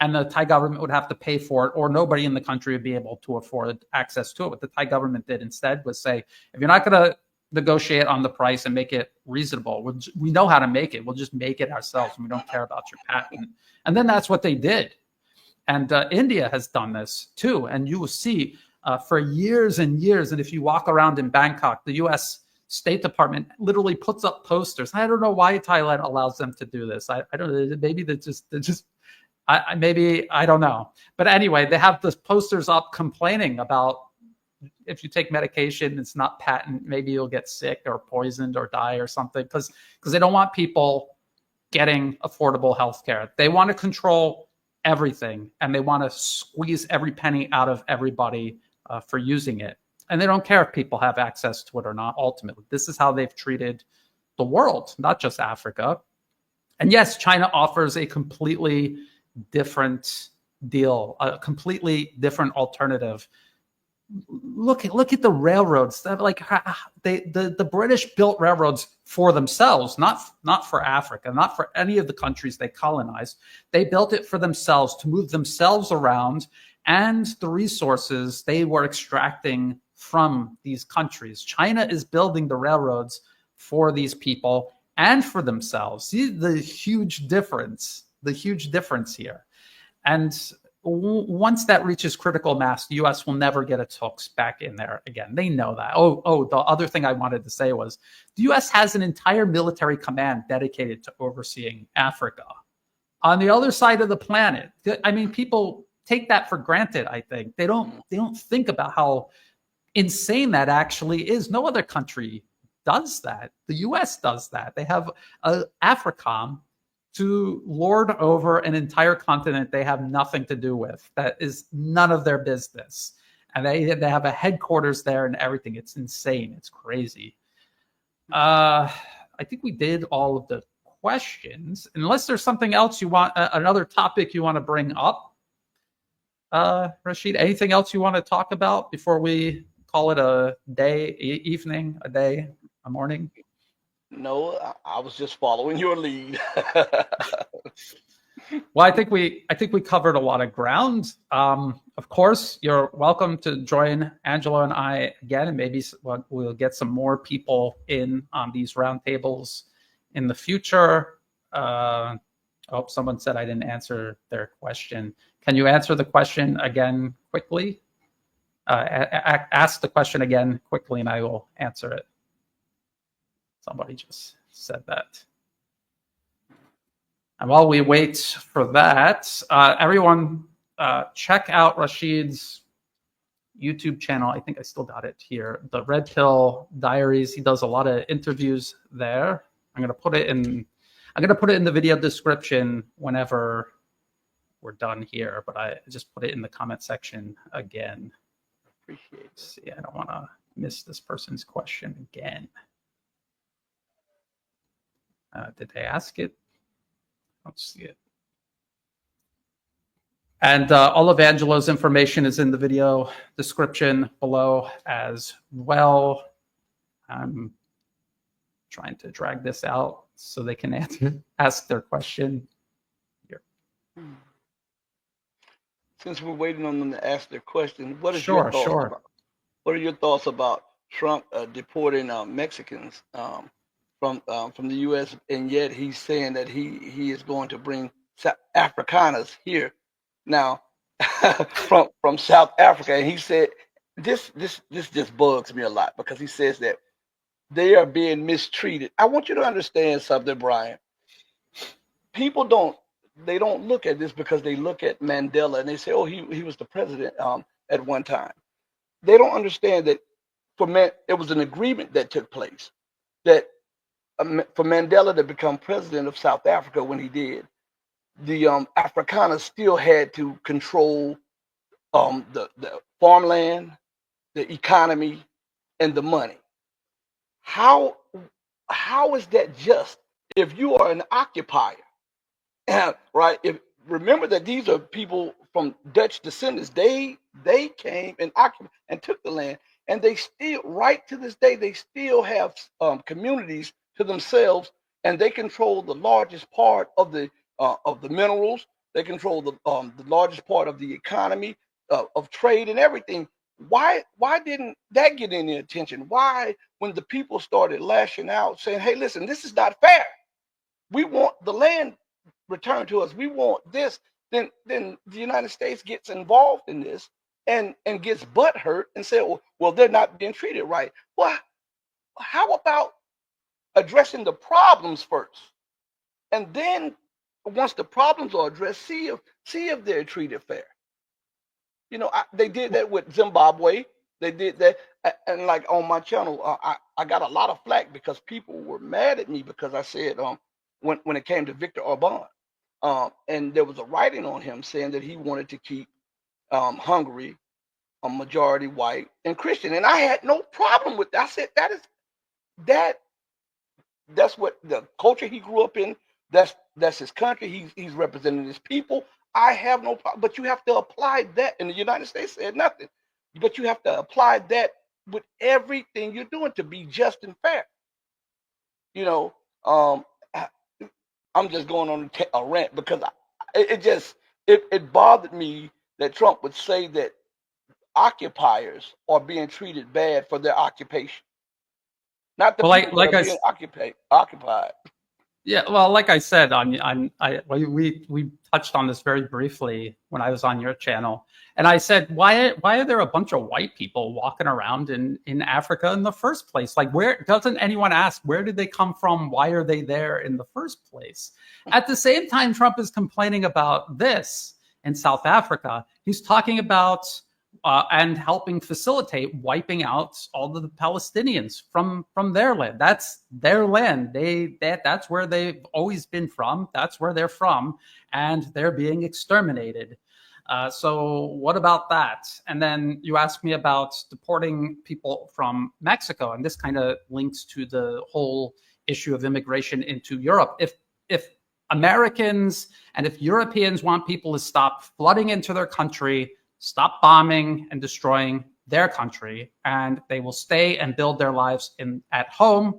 and the Thai government would have to pay for it, or nobody in the country would be able to afford access to it. What the Thai government did instead was say, if you're not going to negotiate on the price and make it reasonable, we know how to make it. We'll just make it ourselves, and we don't care about your patent. And then that's what they did. And India has done this too. And you will see for years and years, and if you walk around in Bangkok, the U.S. State Department literally puts up posters. I don't know why Thailand allows them to do this. I don't know. Maybe they're just maybe, I don't know. But anyway, they have the posters up complaining about if you take medication, it's not patent, maybe you'll get sick or poisoned or die or something, because they don't want people getting affordable health care. They want to control everything, and they want to squeeze every penny out of everybody for using it. And they don't care if people have access to it or not, ultimately. This is how they've treated the world, not just Africa. And yes, China offers a completely different deal, a completely different alternative. Look at the railroads. Like the British built railroads for themselves, not for Africa, not for any of the countries they colonized. They built it for themselves to move themselves around and the resources they were extracting from these countries. China is building the railroads for these people and for themselves. See the huge difference here. And once that reaches critical mass, the U.S. will never get its hooks back in there again. They know that. The other thing I wanted to say was the U.S. has an entire military command dedicated to overseeing Africa. On the other side of the planet, I mean, people take that for granted, I think. They don't think about how insane that actually is. No other country does that. The U.S. does that. They have AFRICOM to lord over an entire continent they have nothing to do with. That is none of their business. And they have a headquarters there and everything. It's insane. It's crazy. I think we did all of the questions. Unless there's something else you want, another topic you want to bring up. Rashid, anything else you want to talk about before we call it a day, evening, a day, a morning? No, I was just following your lead. Well, I think we covered a lot of ground. Of course, you're welcome to join Angelo and I again, and maybe we'll get some more people in on these roundtables in the future. Someone said I didn't answer their question. Can you answer the question again quickly? Ask the question again quickly and I will answer it. Somebody just said that. And while we wait for that, everyone check out Rashid's YouTube channel. I think I still got it here. The Red Pill Diaries. He does a lot of interviews there. I'm gonna put it in the video description whenever we're done here, but I just put it in the comment section again. Appreciate it. See, I don't want to miss this person's question again. Did they ask it? Let's see it. And all of Angelo's information is in the video description below as well. I'm trying to drag this out so they can ask their question. Here. Since we're waiting on them to ask their question, what is Sure, your thoughts sure. about, what are your thoughts about Trump deporting Mexicans from the U.S. and yet he's saying that he is going to bring Afrikaners here now from South Africa, and he said this just bugs me a lot because he says that they are being mistreated. I want you to understand something, Brian. People don't look at this because they look at Mandela and they say, oh, he was the president at one time. They don't understand that it was an agreement that took place that for Mandela to become president of South Africa when he did, the Afrikaners still had to control the farmland, the economy, and the money. How is that just? If you are an occupier, right? Remember that these are people from Dutch descendants. They came and occupied and took the land, and they still, right to this day, they still have communities to themselves, and they control the largest part of the minerals. They control the largest part of the economy, of trade and everything. Why didn't that get any attention? Why, when the people started lashing out, saying, "Hey, listen, this is not fair. We want the land returned to us. We want this," then the United States gets involved in this and gets butt hurt and say, well, they're not being treated right. Well, how about addressing the problems first, and then once the problems are addressed, see if they're treated fair. You know, they did that with Zimbabwe. They did that, and like on my channel, I got a lot of flack because people were mad at me because I said when it came to Victor Orban, and there was a writing on him saying that he wanted to keep Hungary a majority white and Christian, and I had no problem with that. I said that's what the culture he grew up in. That's his country. He's representing his people. I have no problem, but you have to apply that. And the United States said nothing, but you have to apply that with everything you're doing to be just and fair. You know, I'm just going on a rant because it bothered me that Trump would say that occupiers are being treated bad for their occupation, not the people that are being occupied. Yeah, well, like I said, we touched on this very briefly when I was on your channel, and I said, why are there a bunch of white people walking around in Africa in the first place? Like, where doesn't anyone ask where did they come from? Why are they there in the first place? At the same time, Trump is complaining about this in South Africa. He's talking about and helping facilitate wiping out all of the Palestinians from their land. That's their land. That's where they've always been from. That's where they're from, and they're being exterminated. So what about that? And then you asked me about deporting people from Mexico, and this kind of links to the whole issue of immigration into Europe. If Americans and if Europeans want people to stop flooding into their country, stop bombing and destroying their country, and they will stay and build their lives at home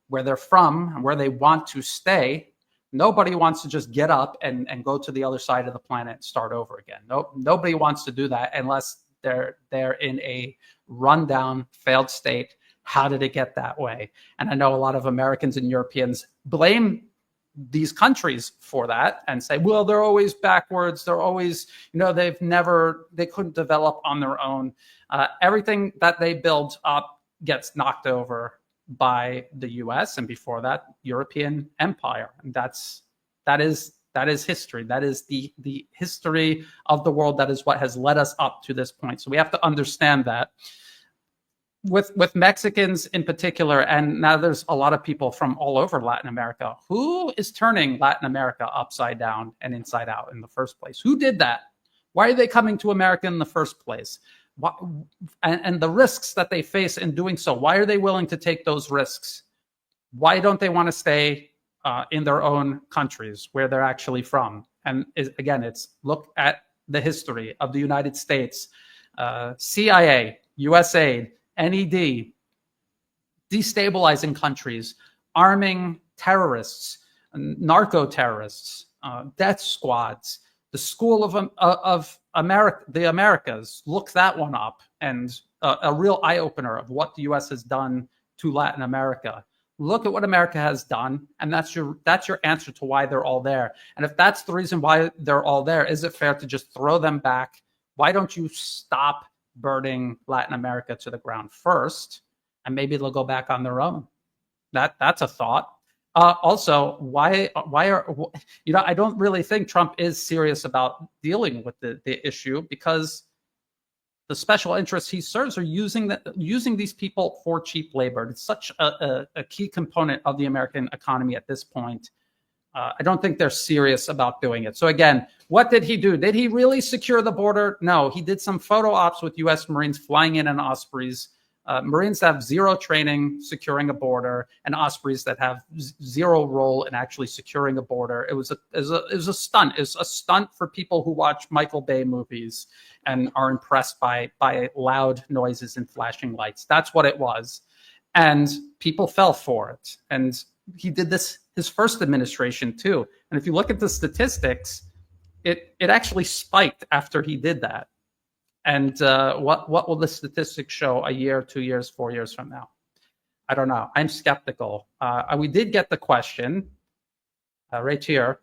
where they're from and where they want to stay. Nobody wants to just get up and go to the other side of the planet and start over again. Nobody wants to do that unless they're in a rundown, failed state. How did it get that way? And I know a lot of Americans and Europeans blame these countries for that and say, well, they're always backwards. They're always, they couldn't develop on their own. Everything that they build up gets knocked over by the US, and before that, European empire. And that is history. That is the history of the world. That is what has led us up to this point. So we have to understand that. With Mexicans in particular, and now there's a lot of people from all over Latin America. Who is turning Latin America upside down and inside out in the first place? Who did that? Why are they coming to America in the first place? And the risks that they face in doing so, why are they willing to take those risks? Why don't they want to stay in their own countries where they're actually from? And again, it's look at the history of the United States, CIA, USAID, NED, destabilizing countries, arming terrorists, narco-terrorists, death squads, the School of America, the Americas. Look that one up, and a real eye-opener of what the U.S. has done to Latin America. Look at what America has done, and that's your answer to why they're all there. And if that's the reason why they're all there, is it fair to just throw them back? Why don't you stop burning Latin America to the ground first, and maybe they'll go back on their own? That's a thought. Also, why are I don't really think Trump is serious about dealing with the issue, because the special interests he serves are using these people for cheap labor. It's such a key component of the American economy at this point. I don't think they're serious about doing it. So again, what did he do? Did he really secure the border? No, he did some photo ops with U.S. Marines flying in Ospreys. Marines have zero training securing a border, and Ospreys that have zero role in actually securing a border. It was a stunt. It's a stunt for people who watch Michael Bay movies and are impressed by loud noises and flashing lights. That's what it was, and people fell for it. And he did this his first administration too. And if you look at the statistics, it actually spiked after he did that. And what will the statistics show a year, 2 years, 4 years from now? I don't know. I'm skeptical. We did get the question right here.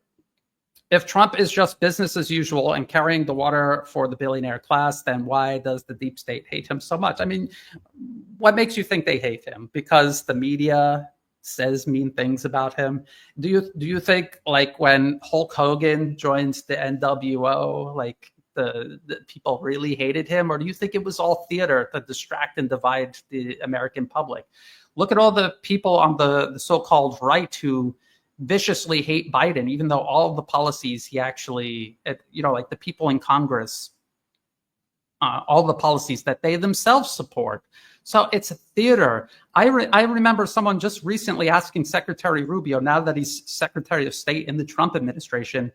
If Trump is just business as usual and carrying the water for the billionaire class, then why does the deep state hate him so much? I mean, what makes you think they hate him? Because the media says mean things about him? Do you think, like, when Hulk Hogan joined the NWO, like the people really hated him? Or do you think it was all theater to distract and divide the American public? Look at all the people on the so-called right who viciously hate Biden, even though all of the policies he actually, like the people in Congress, all the policies that they themselves support. So it's a theater. I remember someone just recently asking Secretary Rubio, now that he's Secretary of State in the Trump administration,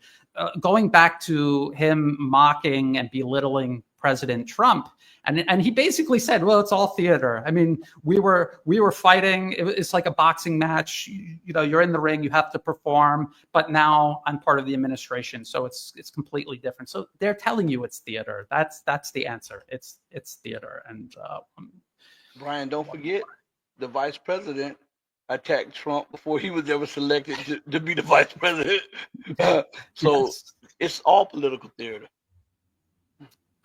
going back to him mocking and belittling President Trump. And he basically said, well, it's all theater. I mean, we were fighting. It's like a boxing match. You're in the ring, you have to perform. But now I'm part of the administration, so it's completely different. So they're telling you it's theater. That's the answer. It's theater. And Brian, don't forget, the vice president attacked Trump before he was ever selected to be the vice president. So yes. It's all political theater.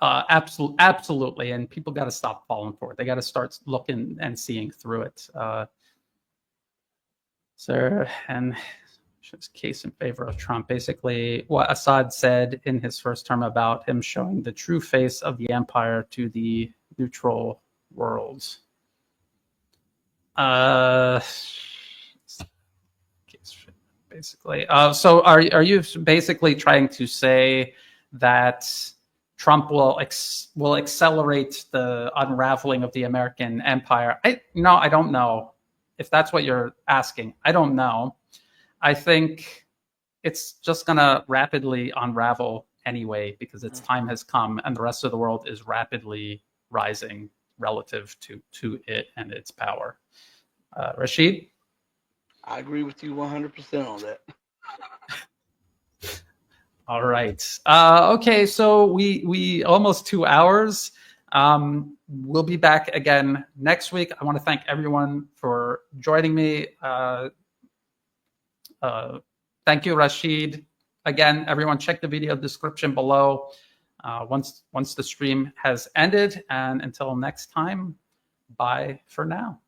Absolutely. And people got to stop falling for it. They got to start looking and seeing through it. And just case in favor of Trump. Basically, what Assad said in his first term about him showing the true face of the empire to the neutral world. Basically. So are you basically trying to say that Trump will accelerate the unraveling of the American empire? I don't know. If that's what you're asking, I don't know. I think it's just going to rapidly unravel anyway, because its time has come and the rest of the world is rapidly rising relative to it and its power. Rashid? I agree with you 100% on that. All right. Okay, so we almost 2 hours. We'll be back again next week. I want to thank everyone for joining me. Thank you, Rashid. Again, everyone, check the video description below once the stream has ended. And until next time, bye for now.